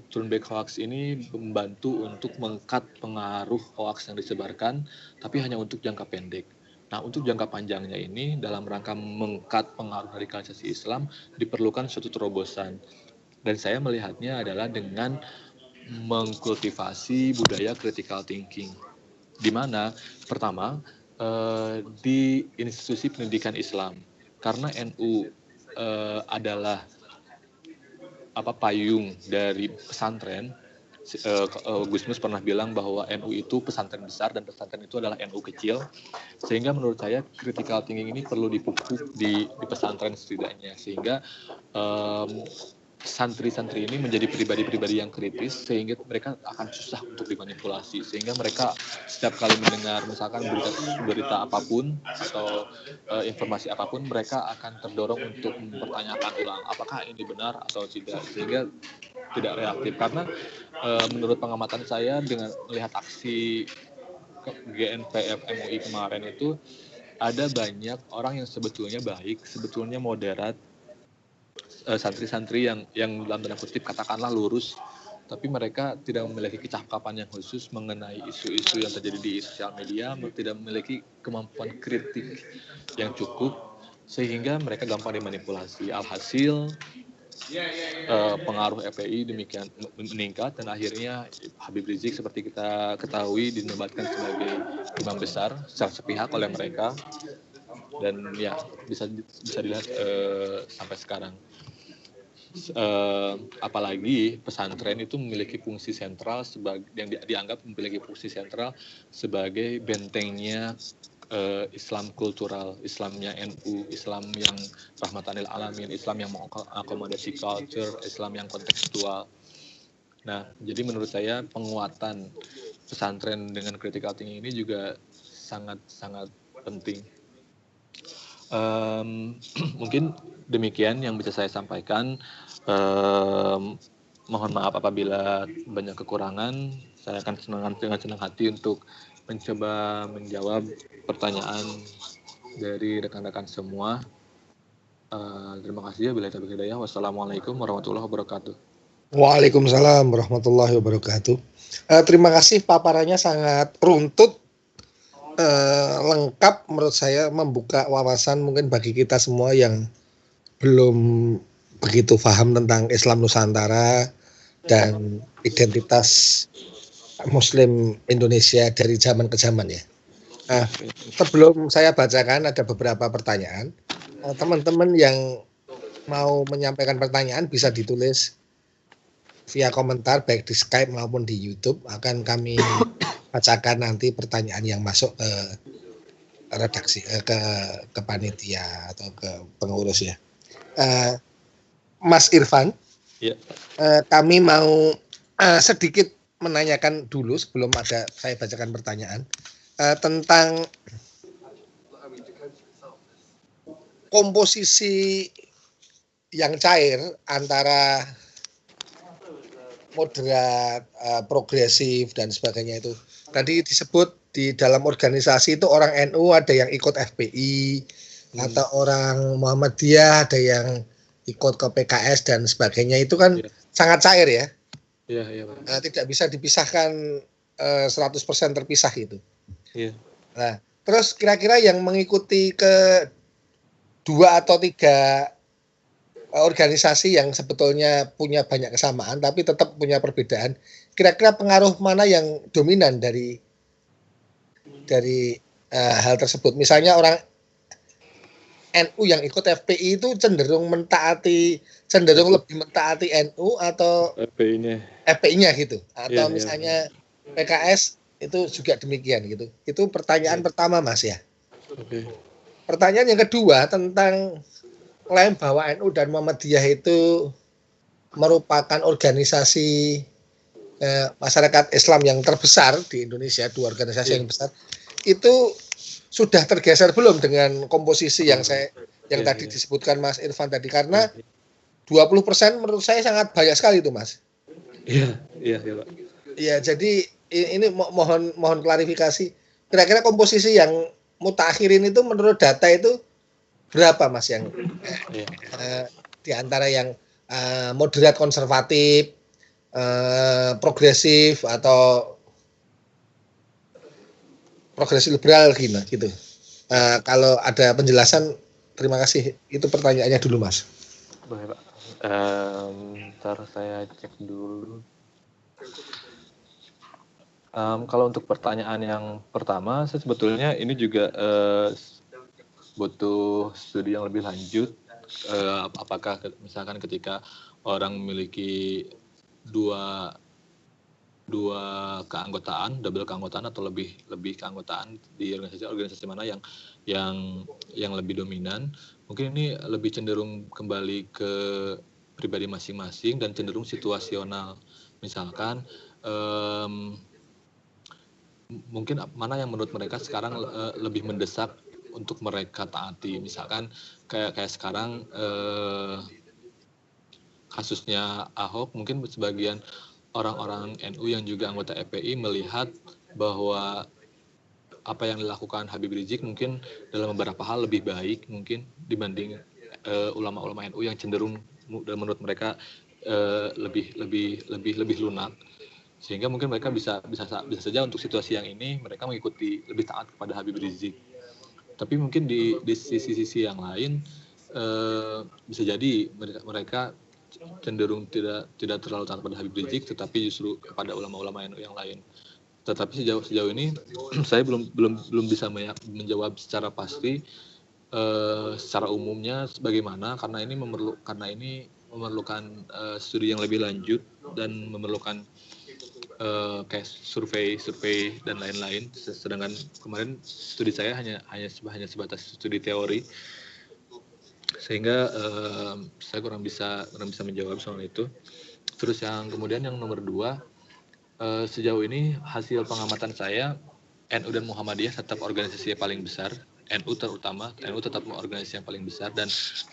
Turn Back Hoax ini membantu untuk mengkat pengaruh hoax yang disebarkan, tapi hanya untuk jangka pendek. Nah, untuk jangka panjangnya ini, dalam rangka mengkat pengaruh radikalisasi Islam, diperlukan suatu terobosan. Dan saya melihatnya adalah dengan mengkultivasi budaya critical thinking, di mana pertama di institusi pendidikan Islam, karena NU adalah payung dari pesantren. Gusmus pernah bilang bahwa NU itu pesantren besar dan pesantren itu adalah NU kecil, sehingga menurut saya critical thinking ini perlu dipupuk di pesantren setidaknya, sehingga santri-santri ini menjadi pribadi-pribadi yang kritis, sehingga mereka akan susah untuk dimanipulasi, sehingga mereka setiap kali mendengar misalkan berita apapun atau informasi apapun, mereka akan terdorong untuk mempertanyakan ulang apakah ini benar atau tidak, sehingga tidak reaktif. Karena menurut pengamatan saya dengan melihat aksi GNPF MUI kemarin itu, ada banyak orang yang sebetulnya baik, sebetulnya moderat, santri-santri yang dalam tanda kutip katakanlah lurus, tapi mereka tidak memiliki kecakapan yang khusus mengenai isu-isu yang terjadi di sosial media, tidak memiliki kemampuan kritik yang cukup, sehingga mereka gampang dimanipulasi. Alhasil pengaruh FPI demikian meningkat, dan akhirnya Habib Rizik seperti kita ketahui dinobatkan sebagai imam besar secara sepihak oleh mereka, dan ya bisa dilihat sampai sekarang. Apalagi pesantren itu memiliki fungsi sentral yang dianggap memiliki fungsi sentral sebagai bentengnya Islam kultural, Islamnya NU, Islam yang rahmatan lil alamin, Islam yang mengakomodasi culture, Islam yang kontekstual. Nah, jadi menurut saya penguatan pesantren dengan critical thinking ini juga sangat penting. Mungkin demikian yang bisa saya sampaikan. Mohon maaf apabila banyak kekurangan. Saya akan dengan senang hati untuk mencoba menjawab pertanyaan dari rekan-rekan semua. Terima kasih ya. Bila taufiq hidayah. Wassalamualaikum warahmatullahi wabarakatuh. Waalaikumsalam warahmatullahi wabarakatuh. Terima kasih, paparannya sangat runtut, lengkap menurut saya, membuka wawasan mungkin bagi kita semua yang belum begitu paham tentang Islam Nusantara dan identitas Muslim Indonesia dari zaman ke zaman ya. Nah, sebelum saya bacakan ada beberapa pertanyaan. Teman-teman yang mau menyampaikan pertanyaan bisa ditulis via komentar baik di Skype maupun di YouTube. Akan kami bacakan nanti pertanyaan yang masuk ke redaksi, ke panitia atau ke pengurus ya. Mas Irfan, ya. Kami mau sedikit menanyakan dulu sebelum saya bacakan pertanyaan. tentang komposisi yang cair antara moderat, progresif dan sebagainya itu. Tadi disebut di dalam organisasi itu orang NU ada yang ikut FPI atau orang Muhammadiyah ada yang ikut ke PKS dan sebagainya, itu kan sangat cair ya. Iya. Tidak bisa dipisahkan 100% terpisah itu. Iya. Nah, terus kira-kira yang mengikuti ke 2 atau 3 organisasi yang sebetulnya punya banyak kesamaan tapi tetap punya perbedaan, kira-kira pengaruh mana yang dominan dari hal tersebut? Misalnya orang NU yang ikut FPI itu cenderung lebih mentaati NU atau FPI-nya gitu, atau misalnya PKS itu juga demikian gitu. Itu pertanyaan pertama, Mas ya. Pertanyaan yang kedua tentang klaim bahwa NU dan Muhammadiyah itu merupakan organisasi masyarakat Islam yang terbesar di Indonesia, 2 organisasi yang besar, itu sudah tergeser belum dengan komposisi yang tadi disebutkan Mas Irfan tadi? Karena 20% menurut saya sangat banyak sekali itu, Mas. Iya, Pak. Iya, jadi ini mohon klarifikasi. Kira-kira komposisi yang mutakhirin itu menurut data itu berapa, Mas, yang di antara yang moderat konservatif, progresif atau progresif liberal gitu. Kalau ada penjelasan, terima kasih. Itu pertanyaannya dulu, Mas. Boleh, Pak. Ntar saya cek dulu. Kalau untuk pertanyaan yang pertama, saya sebetulnya ini juga butuh studi yang lebih lanjut. Apakah misalkan ketika orang memiliki dua keanggotaan, double keanggotaan atau lebih keanggotaan di organisasi mana yang lebih dominan, mungkin ini lebih cenderung kembali ke pribadi masing-masing dan cenderung situasional. Misalkan mungkin mana yang menurut mereka sekarang lebih mendesak untuk mereka taati. Misalkan kayak sekarang kasusnya Ahok, mungkin sebagian orang-orang NU yang juga anggota FPI melihat bahwa apa yang dilakukan Habib Rizik mungkin dalam beberapa hal lebih baik mungkin dibanding ulama-ulama NU yang cenderung menurut mereka lebih lunak, sehingga mungkin mereka bisa saja untuk situasi yang ini mereka mengikuti lebih taat kepada Habib Rizik. Tapi mungkin di sisi yang lain bisa jadi mereka cenderung tidak terlalu taat pada Habib Rizik, tetapi justru kepada ulama-ulama yang lain. Tetapi sejauh ini saya belum bisa menjawab secara pasti secara umumnya bagaimana, karena ini memerlukan studi yang lebih lanjut dan memerlukan kayak survei dan lain-lain. Sedangkan kemarin studi saya hanya sebatas studi teori, sehingga saya kurang bisa menjawab soal itu. Terus yang kemudian yang nomor 2, sejauh ini hasil pengamatan saya, NU dan Muhammadiyah tetap organisasi yang paling besar. NU tetap organisasi yang paling besar, dan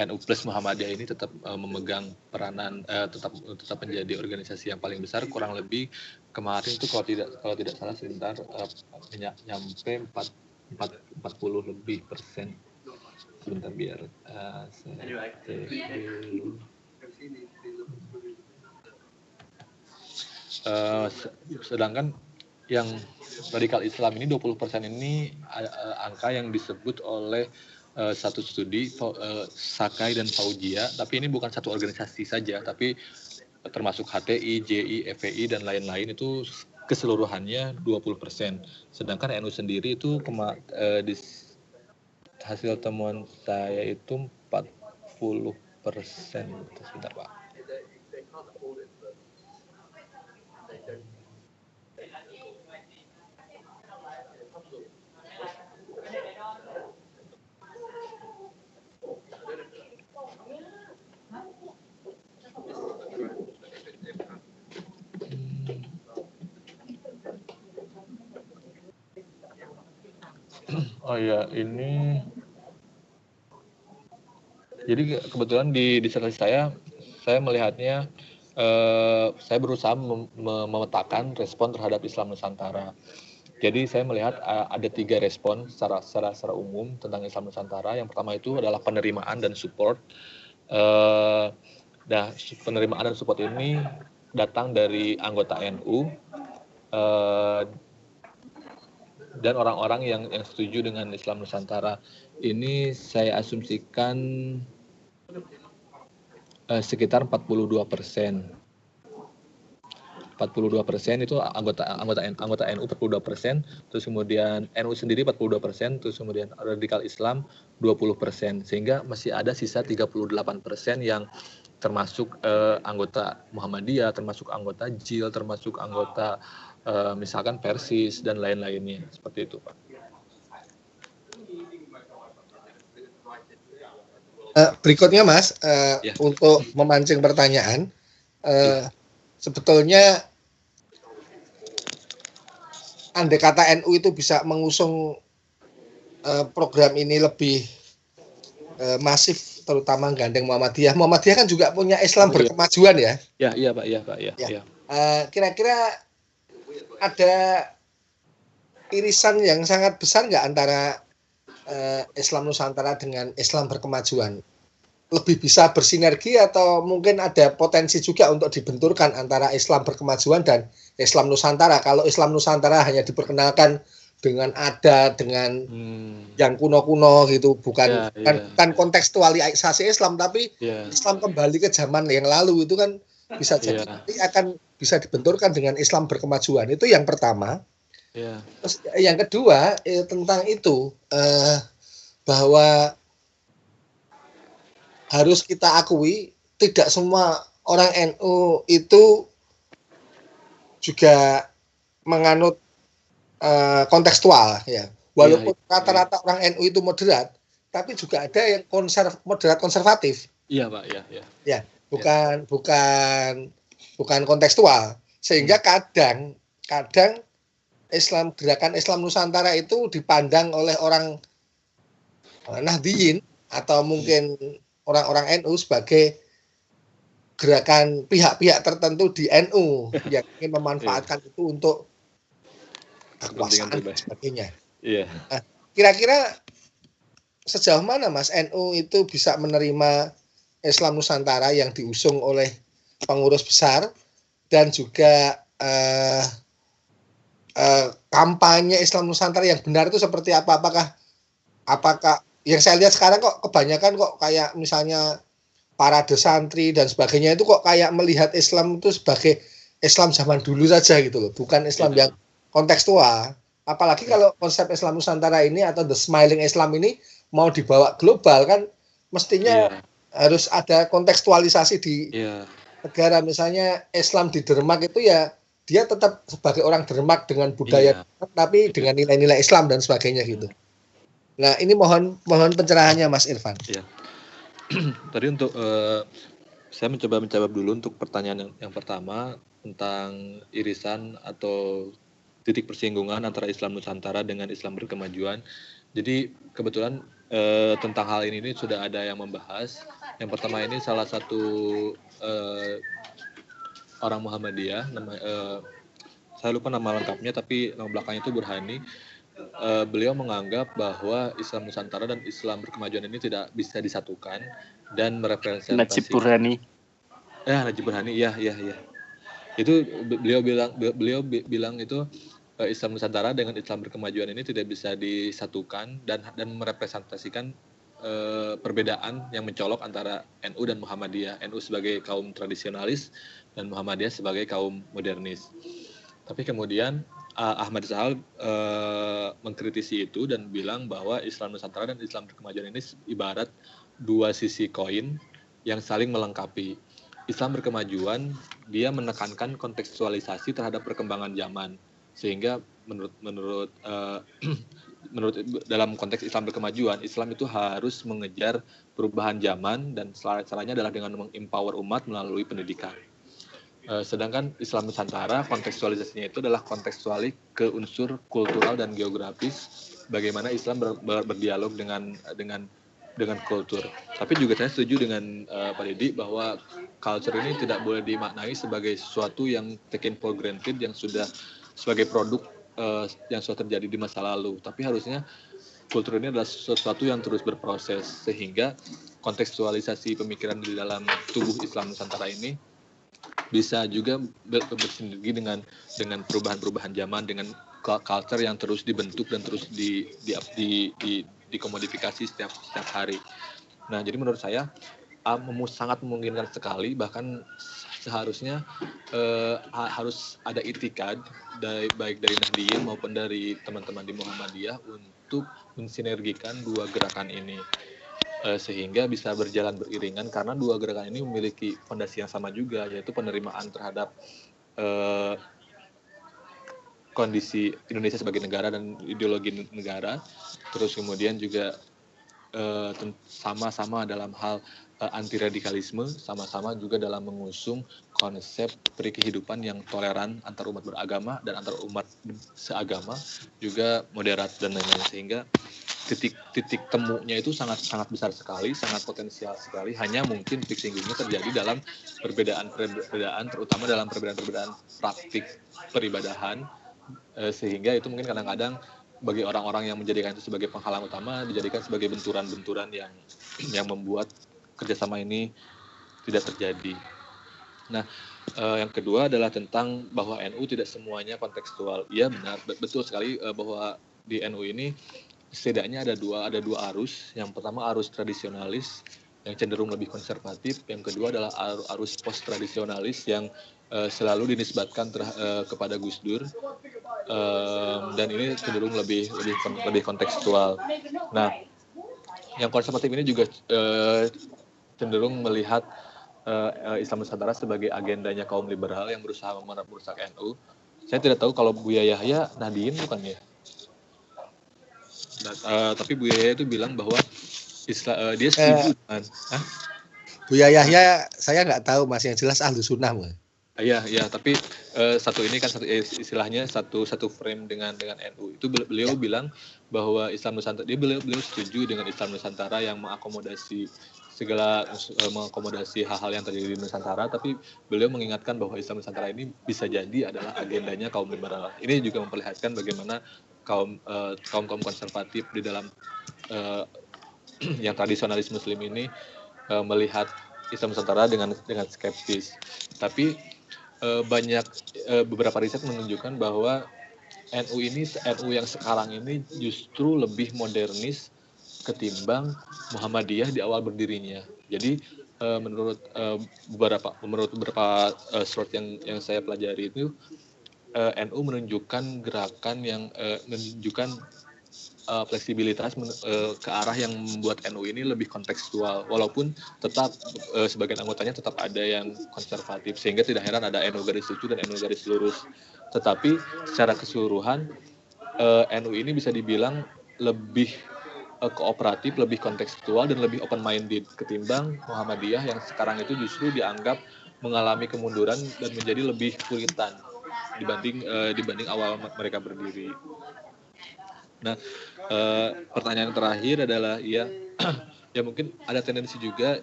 NU plus Muhammadiyah ini tetap memegang peranan tetap menjadi organisasi yang paling besar. Kurang lebih kemarin itu kalau tidak salah sekitar nyampe 40 lebih persen. Sebentar biar saya dulu. Sedangkan yang radikal Islam ini 20% ini angka yang disebut oleh satu studi Sakai dan Faujia, tapi ini bukan satu organisasi saja, tapi termasuk HTI, JI, FPI dan lain-lain, itu keseluruhannya 20%. Sedangkan NU sendiri itu di hasil temuan saya itu 40%. Sebentar, Pak. Oh ya, ini jadi kebetulan di disertasi saya melihatnya saya berusaha memetakan respon terhadap Islam Nusantara. Jadi saya melihat ada 3 respon secara umum tentang Islam Nusantara. Yang pertama itu adalah penerimaan dan support. Eh, Nah, penerimaan dan support ini datang dari anggota NU eh, dan orang-orang yang setuju dengan Islam Nusantara. Ini saya asumsikan sekitar 42%. 42% itu anggota NU 42%, terus kemudian NU sendiri 42%, terus kemudian radikal Islam 20%, sehingga masih ada sisa 38% yang termasuk anggota Muhammadiyah, termasuk anggota JIL, termasuk anggota misalkan Persis dan lain-lainnya, seperti itu, Pak. Berikutnya Mas, Ya. untuk memancing pertanyaan, sebetulnya andai kata NU itu bisa mengusung program ini lebih masif, terutama gandeng Muhammadiyah. Muhammadiyah kan juga punya Islam berkemajuan ya. Ya, iya Pak, iya Pak, ya. Kira-kira ada irisan yang sangat besar nggak antara Islam Nusantara dengan Islam berkemajuan? Lebih bisa bersinergi atau mungkin ada potensi juga untuk dibenturkan antara Islam berkemajuan dan Islam Nusantara? Kalau Islam Nusantara hanya diperkenalkan dengan adat, dengan yang kuno-kuno gitu, bukan kontekstualisasi Islam, tapi Islam kembali ke zaman yang lalu, itu kan bisa jadi nanti akan bisa dibenturkan dengan Islam berkemajuan. Itu yang pertama. Terus yang kedua tentang itu, bahwa harus kita akui tidak semua orang NU itu juga menganut kontekstual ya. Walaupun rata-rata orang NU itu moderat, tapi juga ada yang moderat konservatif. Iya Pak, ya. Ya, bukan kontekstual. Sehingga kadang gerakan Islam Nusantara itu dipandang oleh orang Nahdliyin atau mungkin orang-orang NU sebagai gerakan pihak-pihak tertentu di NU yang ingin memanfaatkan itu untuk kekuasaan dan sebagainya. Nah, kira-kira sejauh mana Mas NU itu bisa menerima Islam Nusantara yang diusung oleh pengurus besar dan juga kampanye Islam Nusantara yang benar itu seperti apa? Apakah yang saya lihat sekarang kok kebanyakan kok kayak misalnya parade santri dan sebagainya itu kok kayak melihat Islam itu sebagai Islam zaman dulu saja gitu loh, bukan Islam yang kontekstual. Apalagi kalau konsep Islam Nusantara ini atau the smiling Islam ini mau dibawa global kan mestinya harus ada kontekstualisasi di negara. Misalnya Islam di Denmark itu ya dia tetap sebagai orang Denmark dengan budaya tapi dengan nilai-nilai Islam dan sebagainya gitu. Nah, ini mohon pencerahannya Mas Irfan. Ya. Tadi untuk saya mencoba menjawab dulu untuk pertanyaan yang pertama tentang irisan atau titik persinggungan antara Islam Nusantara dengan Islam berkemajuan. Jadi kebetulan tentang hal ini sudah ada yang membahas. Yang pertama ini salah satu orang Muhammadiyah, saya lupa nama lengkapnya tapi nama belakangnya itu Burhani. Beliau menganggap bahwa Islam Nusantara dan Islam berkemajuan ini tidak bisa disatukan dan merepresentasi Najib Burhani. Najib Burhani, ya. Itu beliau bilang itu Islam Nusantara dengan Islam berkemajuan ini tidak bisa disatukan dan merepresentasikan perbedaan yang mencolok antara NU dan Muhammadiyah. NU sebagai kaum tradisionalis dan Muhammadiyah sebagai kaum modernis. Tapi kemudian Ahmad Sahal mengkritisi itu dan bilang bahwa Islam Nusantara dan Islam berkemajuan ini ibarat dua sisi koin yang saling melengkapi. Islam berkemajuan dia menekankan kontekstualisasi terhadap perkembangan zaman, sehingga menurut dalam konteks Islam berkemajuan, Islam itu harus mengejar perubahan zaman dan caranya adalah dengan mengempower umat melalui pendidikan. Sedangkan Islam Nusantara kontekstualisasinya itu adalah kontekstuali ke unsur kultural dan geografis, bagaimana Islam berdialog dengan kultur. Tapi juga saya setuju dengan Pak Didi bahwa culture ini tidak boleh dimaknai sebagai sesuatu yang taken for granted, yang sudah sebagai produk yang sudah terjadi di masa lalu. Tapi harusnya kultur ini adalah sesuatu yang terus berproses, sehingga kontekstualisasi pemikiran di dalam tubuh Islam Nusantara ini bisa juga bersinergi dengan perubahan-perubahan zaman, dengan culture yang terus dibentuk dan terus dikomodifikasi setiap hari. Nah, jadi menurut saya sangat memungkinkan sekali, bahkan seharusnya harus ada itikad baik dari Nahdien maupun dari teman-teman di Muhammadiyah untuk mensinergikan dua gerakan ini, sehingga bisa berjalan beriringan, karena dua gerakan ini memiliki fondasi yang sama juga, yaitu penerimaan terhadap kondisi Indonesia sebagai negara dan ideologi negara, terus kemudian juga sama-sama dalam hal anti radikalisme, sama-sama juga dalam mengusung konsep kehidupan yang toleran antar umat beragama dan antar umat seagama, juga moderat dan lain-lain, sehingga titik temunya itu sangat besar sekali, sangat potensial sekali. Hanya mungkin titik singgungnya terjadi dalam perbedaan, terutama dalam perbedaan praktik peribadahan, sehingga itu mungkin kadang-kadang bagi orang-orang yang menjadikan itu sebagai penghalang utama, dijadikan sebagai benturan-benturan yang membuat kerjasama ini tidak terjadi. Nah, yang kedua adalah tentang bahwa NU tidak semuanya kontekstual. Iya benar, betul sekali bahwa di NU ini setidaknya ada dua arus. Yang pertama arus tradisionalis yang cenderung lebih konservatif, yang kedua adalah arus post tradisionalis yang selalu dinisbatkan kepada Gus Dur, dan ini cenderung lebih kontekstual. Nah, yang konservatif ini juga cenderung melihat Islam Nusantara sebagai agendanya kaum liberal yang berusaha merusak NU. Saya tidak tahu kalau Buya Yahya Nahdien bukan ya? Tapi Buya Yahya itu bilang bahwa dia setuju dengan Buya Yahya saya nggak tahu Mas, yang jelas Ahlus Sunnah Mas. Iya, tapi satu ini kan istilahnya satu frame dengan NU. Itu beliau bilang bahwa Islam Nusantara, beliau setuju dengan Islam Nusantara yang mengakomodasi hal-hal yang terjadi di Nusantara, tapi beliau mengingatkan bahwa Islam Nusantara ini bisa jadi adalah agendanya kaum liberal. Ini juga memperlihatkan bagaimana kaum konservatif di dalam yang tradisionalis Muslim ini melihat Islam Nusantara dengan skeptis. Tapi banyak beberapa riset menunjukkan bahwa NU yang sekarang ini justru lebih modernis ketimbang Muhammadiyah di awal berdirinya. Jadi menurut beberapa source yang saya pelajari itu, NU menunjukkan gerakan yang menunjukkan fleksibilitas ke arah yang membuat NU ini lebih kontekstual, walaupun tetap sebagian anggotanya tetap ada yang konservatif, sehingga tidak heran ada NU garis lucu dan NU garis lurus. Tetapi secara keseluruhan NU ini bisa dibilang lebih kooperatif, lebih kontekstual, dan lebih open minded ketimbang Muhammadiyah yang sekarang itu justru dianggap mengalami kemunduran dan menjadi lebih puritan dibanding awal mereka berdiri. Nah, pertanyaan terakhir adalah ya mungkin ada tendensi juga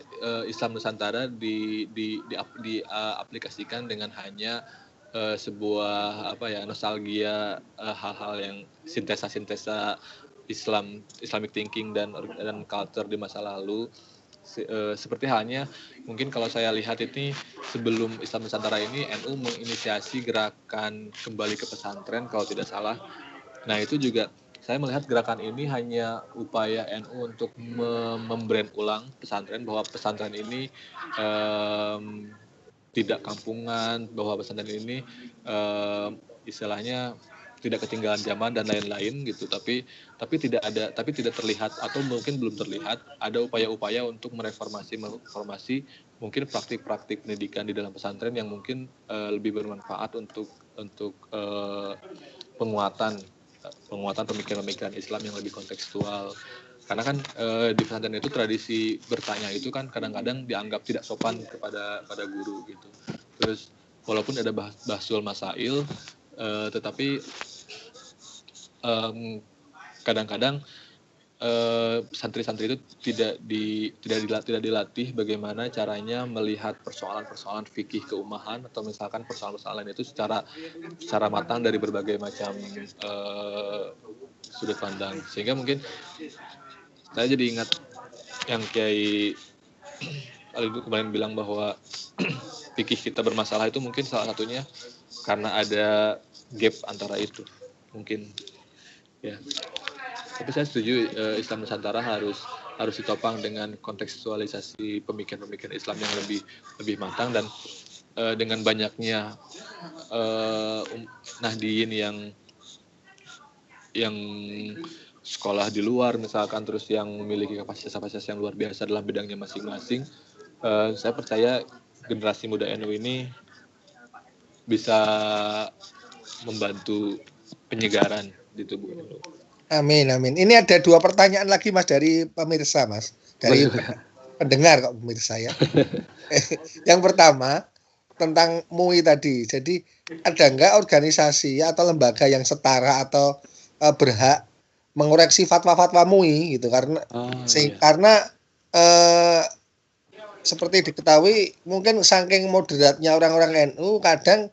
Islam Nusantara diaplikasikan dengan hanya sebuah nostalgia, hal-hal yang sintesa Islamic thinking dan culture di masa lalu. Seperti halnya mungkin kalau saya lihat ini sebelum Islam Nusantara ini, NU menginisiasi gerakan kembali ke pesantren kalau tidak salah. Nah, itu juga saya melihat gerakan ini hanya upaya NU untuk membrand ulang pesantren, bahwa pesantren ini tidak kampungan, bahwa pesantren ini istilahnya tidak ketinggalan zaman dan lain-lain gitu. Tapi tidak terlihat, atau mungkin belum terlihat ada upaya-upaya untuk mereformasi mungkin praktik-praktik pendidikan di dalam pesantren yang mungkin lebih bermanfaat untuk penguatan pemikiran-pemikiran Islam yang lebih kontekstual. Karena kan di pesantren itu tradisi bertanya itu kan kadang-kadang dianggap tidak sopan kepada guru gitu. Terus walaupun ada bahsul masail, tetapi kadang-kadang santri-santri itu tidak dilatih bagaimana caranya melihat persoalan-persoalan fikih keumahan atau misalkan persoalan-persoalan itu secara matang dari berbagai macam sudut pandang, sehingga mungkin saya jadi ingat yang Kiai kemarin bilang bahwa fikih kita bermasalah itu mungkin salah satunya karena ada gap antara itu mungkin ya. Tapi saya setuju Islam Nusantara harus ditopang dengan kontekstualisasi pemikiran-pemikiran Islam yang lebih matang, dan dengan banyaknya Nahdien yang sekolah di luar misalkan, terus yang memiliki kapasitas yang luar biasa dalam bidangnya masing-masing, saya percaya generasi muda NU ini bisa membantu penyegaran di tubuh NU. Amin. Ini ada 2 pertanyaan lagi Mas dari pemirsa Mas, dari pendengar kok pemirsa ya. Yang pertama tentang MUI tadi. Jadi ada enggak organisasi atau lembaga yang setara atau berhak mengoreksi fatwa-fatwa MUI gitu, karena seperti diketahui mungkin saking moderatnya orang-orang NU kadang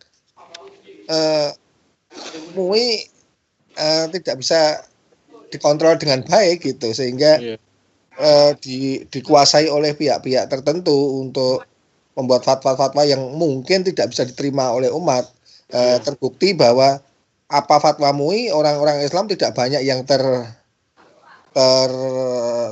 MUI tidak bisa dikontrol dengan baik gitu, sehingga dikuasai oleh pihak-pihak tertentu untuk membuat fatwa-fatwa yang mungkin tidak bisa diterima oleh umat. Terbukti bahwa apa fatwa MUI, orang-orang Islam tidak banyak yang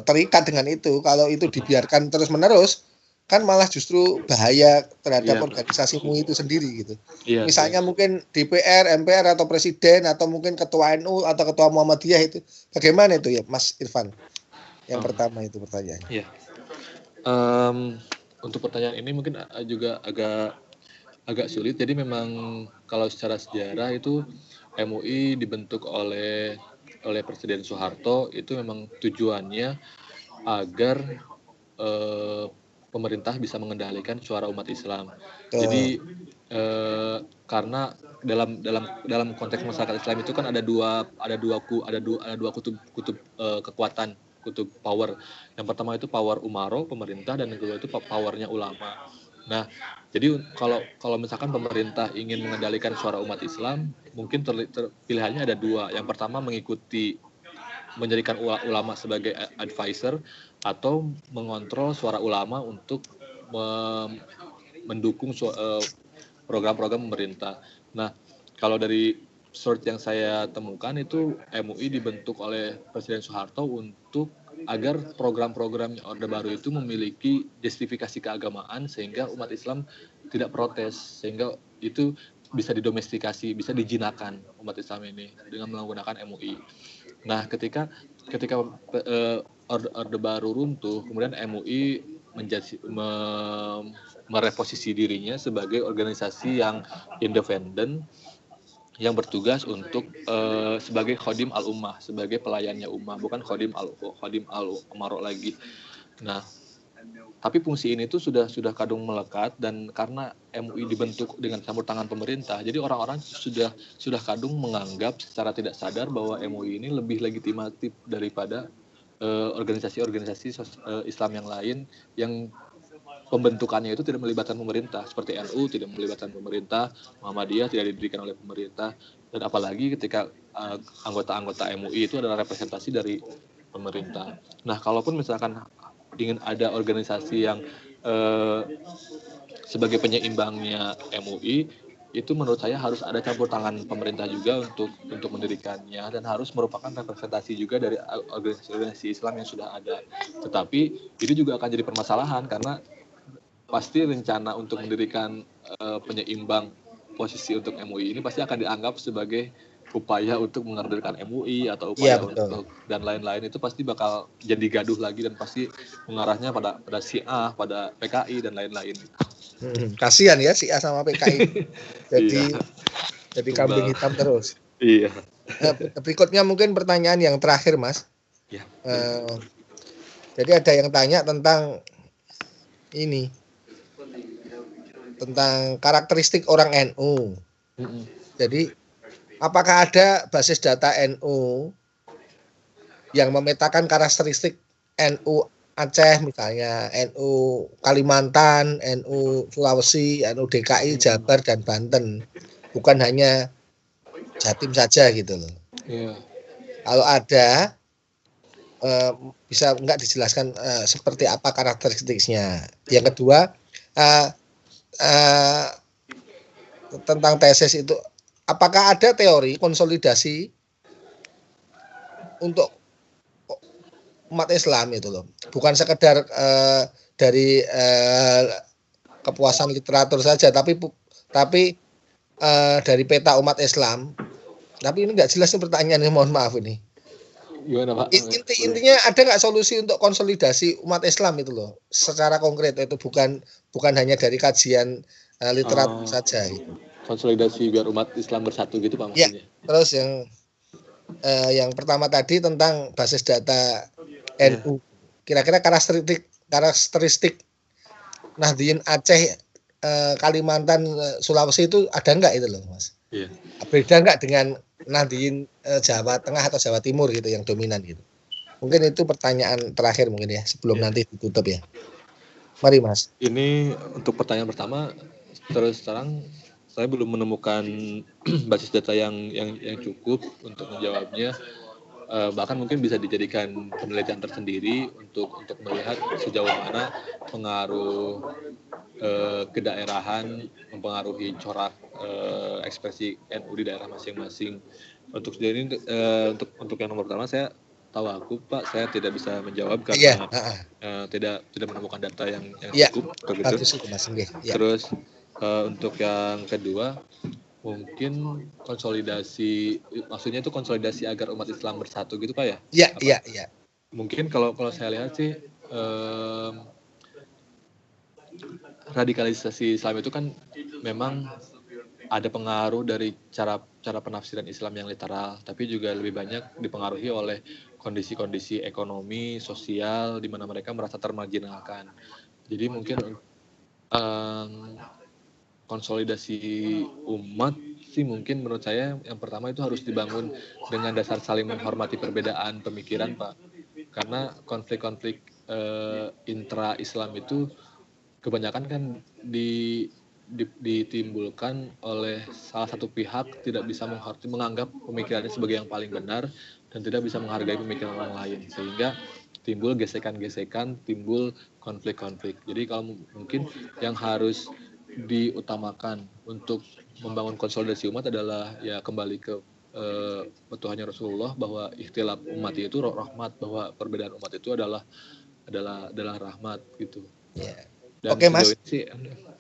terikat dengan itu. Kalau itu dibiarkan terus-menerus, kan malah justru bahaya terhadap organisasi MUI itu sendiri gitu. Misalnya mungkin DPR, MPR atau presiden atau mungkin ketua NU atau ketua Muhammadiyah itu, bagaimana itu ya Mas Irfan? Yang pertama itu pertanyaannya. Iya. Untuk pertanyaan ini mungkin juga agak sulit. Jadi memang kalau secara sejarah itu MUI dibentuk oleh Presiden Soeharto, itu memang tujuannya agar pemerintah bisa mengendalikan suara umat Islam. Jadi karena dalam konteks masyarakat Islam itu kan ada dua kutub kekuatan, kutub power. Yang pertama itu power umaro, pemerintah, dan yang kedua itu powernya ulama. Nah, jadi kalau misalkan pemerintah ingin mengendalikan suara umat Islam, mungkin pilihannya ada 2. Yang pertama menjadikan ulama sebagai advisor, atau mengontrol suara ulama untuk mendukung program-program pemerintah. Nah, kalau dari source yang saya temukan itu MUI dibentuk oleh Presiden Soeharto untuk agar program-program Orde Baru itu memiliki justifikasi keagamaan sehingga umat Islam tidak protes, sehingga itu bisa didomestikasi, bisa dijinakan umat Islam ini dengan menggunakan MUI. Nah, ketika Orde Baru runtuh, kemudian MUI mereposisi dirinya sebagai organisasi yang independen yang bertugas untuk sebagai khodim al-ummah, sebagai pelayannya ummah, bukan khodim al-umaro lagi. Nah, tapi fungsi ini tuh sudah kadung melekat, dan karena MUI dibentuk dengan campur tangan pemerintah, jadi orang-orang sudah kadung menganggap secara tidak sadar bahwa MUI ini lebih legitimatif daripada organisasi-organisasi Islam yang lain yang pembentukannya itu tidak melibatkan pemerintah, seperti NU tidak melibatkan pemerintah, Muhammadiyah tidak didirikan oleh pemerintah, dan apalagi ketika anggota-anggota MUI itu adalah representasi dari pemerintah. Nah, kalaupun misalkan ingin ada organisasi yang sebagai penyeimbangnya MUI, itu menurut saya harus ada campur tangan pemerintah juga untuk mendirikannya, dan harus merupakan representasi juga dari organisasi Islam yang sudah ada. Tetapi itu juga akan jadi permasalahan karena pasti rencana untuk mendirikan penyeimbang posisi untuk MUI ini pasti akan dianggap sebagai upaya untuk menghadirkan MUI atau upaya untuk dan lain-lain, itu pasti bakal jadi gaduh lagi dan pasti mengarahnya pada Syiah, pada PKI dan lain-lain. Kasihan ya Syiah sama PKI. Jadi kambing hitam terus. Iya. Berikutnya mungkin pertanyaan yang terakhir Mas. Ya. Jadi ada yang tanya tentang ini. tentang karakteristik orang NU. Jadi apakah ada basis data NU yang memetakan karakteristik NU Aceh misalnya, NU Kalimantan, NU Sulawesi, NU DKI, Jabar dan Banten, bukan hanya Jatim saja gitu loh. Iya. Kalau ada bisa enggak dijelaskan seperti apa karakteristiknya. Yang kedua tentang tesis itu, apakah ada teori konsolidasi untuk umat Islam itu loh, bukan sekedar dari kepuasan literatur saja, tapi dari peta umat Islam. Tapi ini nggak jelas nih pertanyaannya, mohon maaf ini. Gimana Pak? Intinya ada nggak solusi untuk konsolidasi umat Islam itu loh, secara konkret, itu bukan hanya dari kajian literatur saja. Gitu. Konsolidasi biar umat Islam bersatu gitu Pak maksudnya? Ya, terus yang pertama tadi tentang basis data NU, kira-kira karakteristik Nahdliyin Aceh, Kalimantan, Sulawesi itu ada nggak itu loh Mas? Iya. Beda nggak dengan Nahdliyin Jawa Tengah atau Jawa Timur gitu yang dominan gitu? Mungkin itu pertanyaan terakhir mungkin ya, sebelum nanti ditutup ya. Mari Mas. Ini untuk pertanyaan pertama, terus terang saya belum menemukan basis data yang cukup untuk menjawabnya. Bahkan mungkin bisa dijadikan penelitian tersendiri untuk melihat sejauh mana pengaruh kedaerahan mempengaruhi corak ekspresi NU di daerah masing-masing. Untuk sejauh ini untuk yang nomor pertama saya tahu Pak, saya tidak bisa menjawab karena tidak menemukan data yang cukup. Terus untuk yang kedua, mungkin konsolidasi, maksudnya itu konsolidasi agar umat Islam bersatu gitu Pak ya? Iya. Mungkin kalau saya lihat sih radikalisasi Islam itu kan memang ada pengaruh dari cara penafsiran Islam yang literal, tapi juga lebih banyak dipengaruhi oleh kondisi-kondisi ekonomi, sosial, di mana mereka merasa termarginalkan. Jadi mungkin konsolidasi umat sih mungkin menurut saya yang pertama itu harus dibangun dengan dasar saling menghormati perbedaan pemikiran Pak. Karena konflik-konflik intra-Islam itu kebanyakan kan ditimbulkan oleh salah satu pihak tidak bisa menganggap pemikirannya sebagai yang paling benar dan tidak bisa menghargai pemikiran orang lain, sehingga timbul gesekan-gesekan, timbul konflik-konflik. Jadi kalau mungkin yang harus diutamakan untuk membangun konsolidasi umat adalah ya kembali ke petuhannya Rasulullah bahwa ikhtilaf umat itu rahmat, bahwa perbedaan umat itu adalah rahmat gitu. Yeah. Dan Oke, Mas. Sih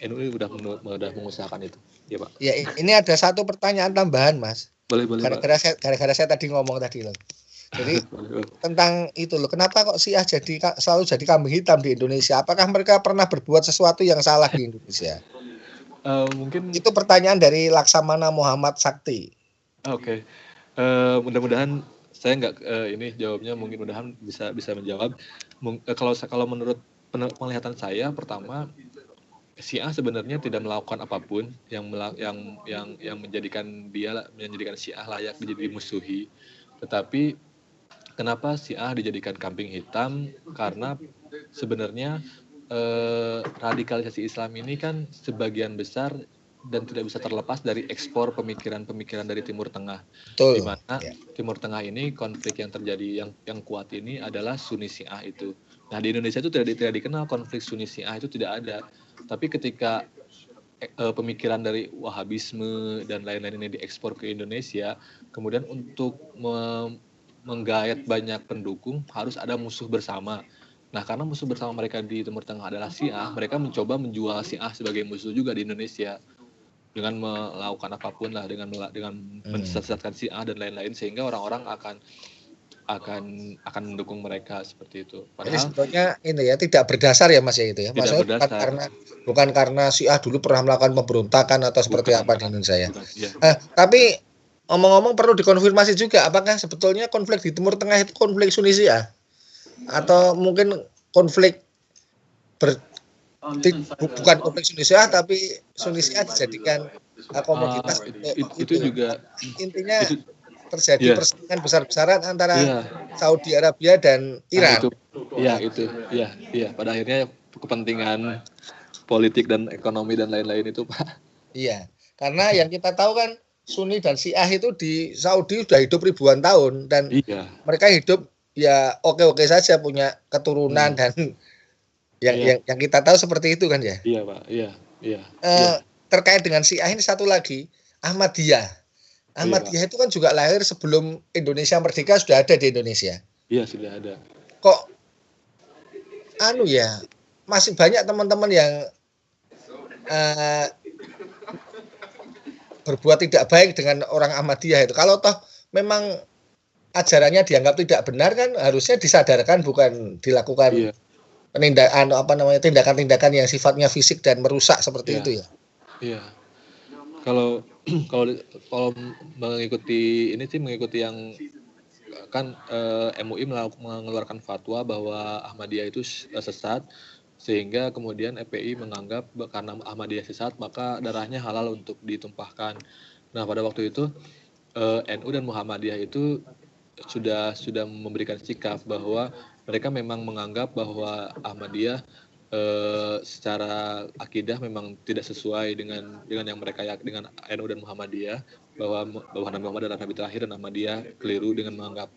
NU udah mengusahakan itu. Ya, Pak. Ya, ini ada satu pertanyaan tambahan, Mas. Boleh, gara-gara saya tadi ngomong tadi loh. Jadi tentang itu loh, kenapa kok Syiah selalu jadi kambing hitam di Indonesia? Apakah mereka pernah berbuat sesuatu yang salah di Indonesia? Mungkin itu pertanyaan dari Laksamana Muhammad Sakti. Oke. Mudah-mudahan saya nggak ini jawabnya, mungkin mudahan bisa menjawab. Kalau menurut penglihatan saya, pertama Syiah sebenarnya tidak melakukan apapun yang menjadikan Syiah layak dimusuhi. Tetapi kenapa Syiah dijadikan kambing hitam? Karena sebenarnya radikalisasi Islam ini kan sebagian besar dan tidak bisa terlepas dari ekspor pemikiran-pemikiran dari Timur Tengah. Di mana Timur Tengah ini konflik yang terjadi yang kuat ini adalah Sunni Syiah itu. Nah, di Indonesia itu tidak dikenal konflik Sunni Syiah, itu tidak ada. Tapi ketika pemikiran dari Wahabisme dan lain-lain ini diekspor ke Indonesia, kemudian untuk menggayat banyak pendukung harus ada musuh bersama. Nah, karena musuh bersama mereka di Timur Tengah adalah Syiah, mereka mencoba menjual Syiah sebagai musuh juga di Indonesia dengan melakukan apapun lah, dengan mensesatkan Syiah dan lain-lain, sehingga orang-orang akan mendukung mereka seperti itu. Padahal, jadi sebetulnya ini ya tidak berdasar ya Mas ya itu ya. Maksudnya bukan karena Syiah dulu pernah melakukan pemberontakan atau seperti apa di Indonesia ya. Tapi ngomong-ngomong perlu dikonfirmasi juga, apakah sebetulnya konflik di Timur Tengah itu konflik Sunni Syiah atau mungkin konflik bukan kompleks Sunni Syiah, tapi Sunni Syiah dijadikan komoditas itu juga intinya itu, terjadi persaingan besar-besaran antara Saudi Arabia dan Iran. Pada akhirnya kepentingan politik dan ekonomi dan lain-lain itu, Pak. Iya, karena yang kita tahu kan Sunni dan Syiah itu di Saudi sudah hidup ribuan tahun dan mereka hidup ya oke-oke saja, punya keturunan dan yang kita tahu seperti itu kan ya. Iya, Pak. Iya. Terkait dengan Syiah ini satu lagi, Ahmadiyah. Ahmadiyah itu kan juga lahir sebelum Indonesia merdeka, sudah ada di Indonesia. Iya, sudah ada. Kok masih banyak teman-teman yang berbuat tidak baik dengan orang Ahmadiyah itu. Kalau toh memang ajarannya dianggap tidak benar kan harusnya disadarkan, bukan dilakukan tindakan-tindakan yang sifatnya fisik dan merusak seperti itu ya. Iya. Kalau mengikuti yang kan MUI mengeluarkan fatwa bahwa Ahmadiyah itu sesat, sehingga kemudian FPI menganggap karena Ahmadiyah sesat maka darahnya halal untuk ditumpahkan. Nah, pada waktu itu NU dan Muhammadiyah itu sudah memberikan sikap bahwa mereka memang menganggap bahwa Ahmadiyah secara akidah memang tidak sesuai dengan yang mereka dengan NU dan Muhammadiyah, bahwa Nabi Muhammad adalah nabi terakhir dan Ahmadiyah keliru dengan menganggap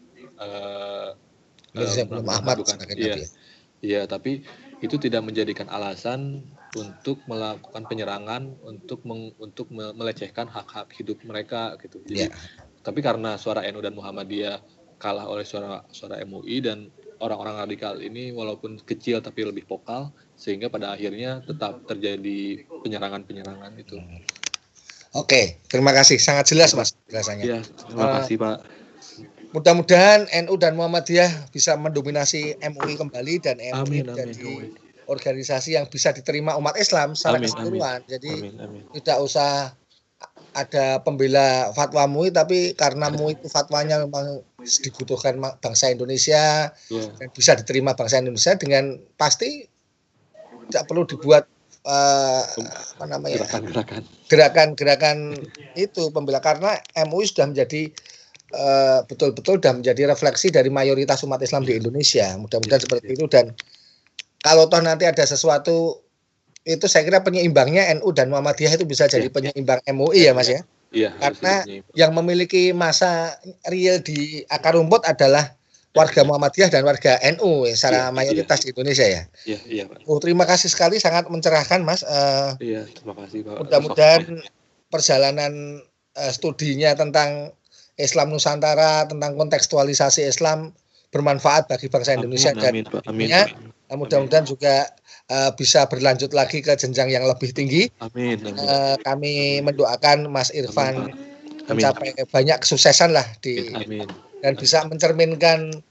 bukan. Iya, tapi itu tidak menjadikan alasan untuk melakukan penyerangan, untuk melecehkan hak-hak hidup mereka gitu. Jadi tapi karena suara NU dan Muhammadiyah kalah oleh suara MUI dan orang-orang radikal ini walaupun kecil tapi lebih vokal, sehingga pada akhirnya tetap terjadi penyerangan itu. Oke, terima kasih, sangat jelas Mas rasanya. Iya, terima kasih Pak. Mudah-mudahan NU dan Muhammadiyah bisa mendominasi MUI kembali dan MUI menjadi organisasi yang bisa diterima umat Islam secara keseluruhan. Jadi tidak usah ada pembela fatwa MUI, tapi karena MUI itu fatwanya memang dibutuhkan bangsa Indonesia dan bisa diterima bangsa Indonesia, dengan pasti tidak perlu dibuat gerakan itu pembela, karena MUI sudah menjadi betul-betul sudah menjadi refleksi dari mayoritas umat Islam di Indonesia. Mudah-mudahan seperti itu, dan kalau toh nanti ada sesuatu itu saya kira penyeimbangnya NU dan Muhammadiyah itu bisa jadi penyeimbang MUI ya Mas ya. Iya, karena yang memiliki masa real di akar rumput adalah warga Muhammadiyah dan warga NU secara mayoritas di Indonesia ya. Iya, Pak. Terima kasih sekali, sangat mencerahkan Mas. Terima kasih Pak. Mudah-mudahan perjalanan studinya tentang Islam Nusantara, tentang kontekstualisasi Islam bermanfaat bagi bangsa Indonesia dan dunia. Mudah-mudahan juga bisa berlanjut lagi ke jenjang yang lebih tinggi. Amin. Kami mendoakan Mas Irfan mencapai banyak kesuksesan lah dan bisa mencerminkan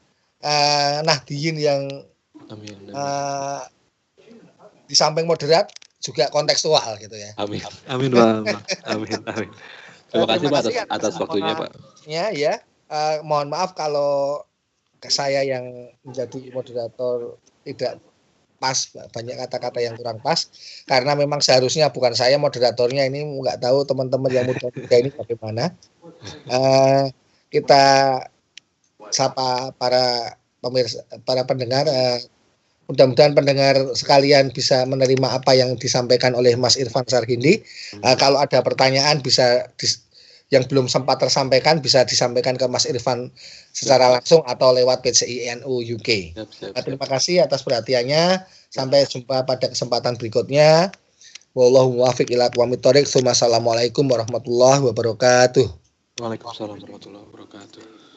Nahdliyin yang di samping moderat juga kontekstual gitu ya. Amin Pak. Amin. Terima kasih Pak atas waktunya Pak. Ya. Mohon maaf kalau saya yang menjadi moderator tidak pas, banyak kata-kata yang kurang pas, karena memang seharusnya bukan saya moderatornya, ini nggak tahu teman-teman yang muda-muda ini bagaimana. Kita sapa para pemirsa, para pendengar, mudah-mudahan pendengar sekalian bisa menerima apa yang disampaikan oleh Mas Irfan Sargindi. Kalau ada pertanyaan yang belum sempat tersampaikan bisa disampaikan ke Mas Irfan secara langsung atau lewat PCI NU UK. Terima kasih atas perhatiannya. Sampai jumpa pada kesempatan berikutnya. Wallahu muwaffiq ila aqwamit thoriq. Assalamualaikum warahmatullahi wabarakatuh. Waalaikumsalam warahmatullahi wabarakatuh.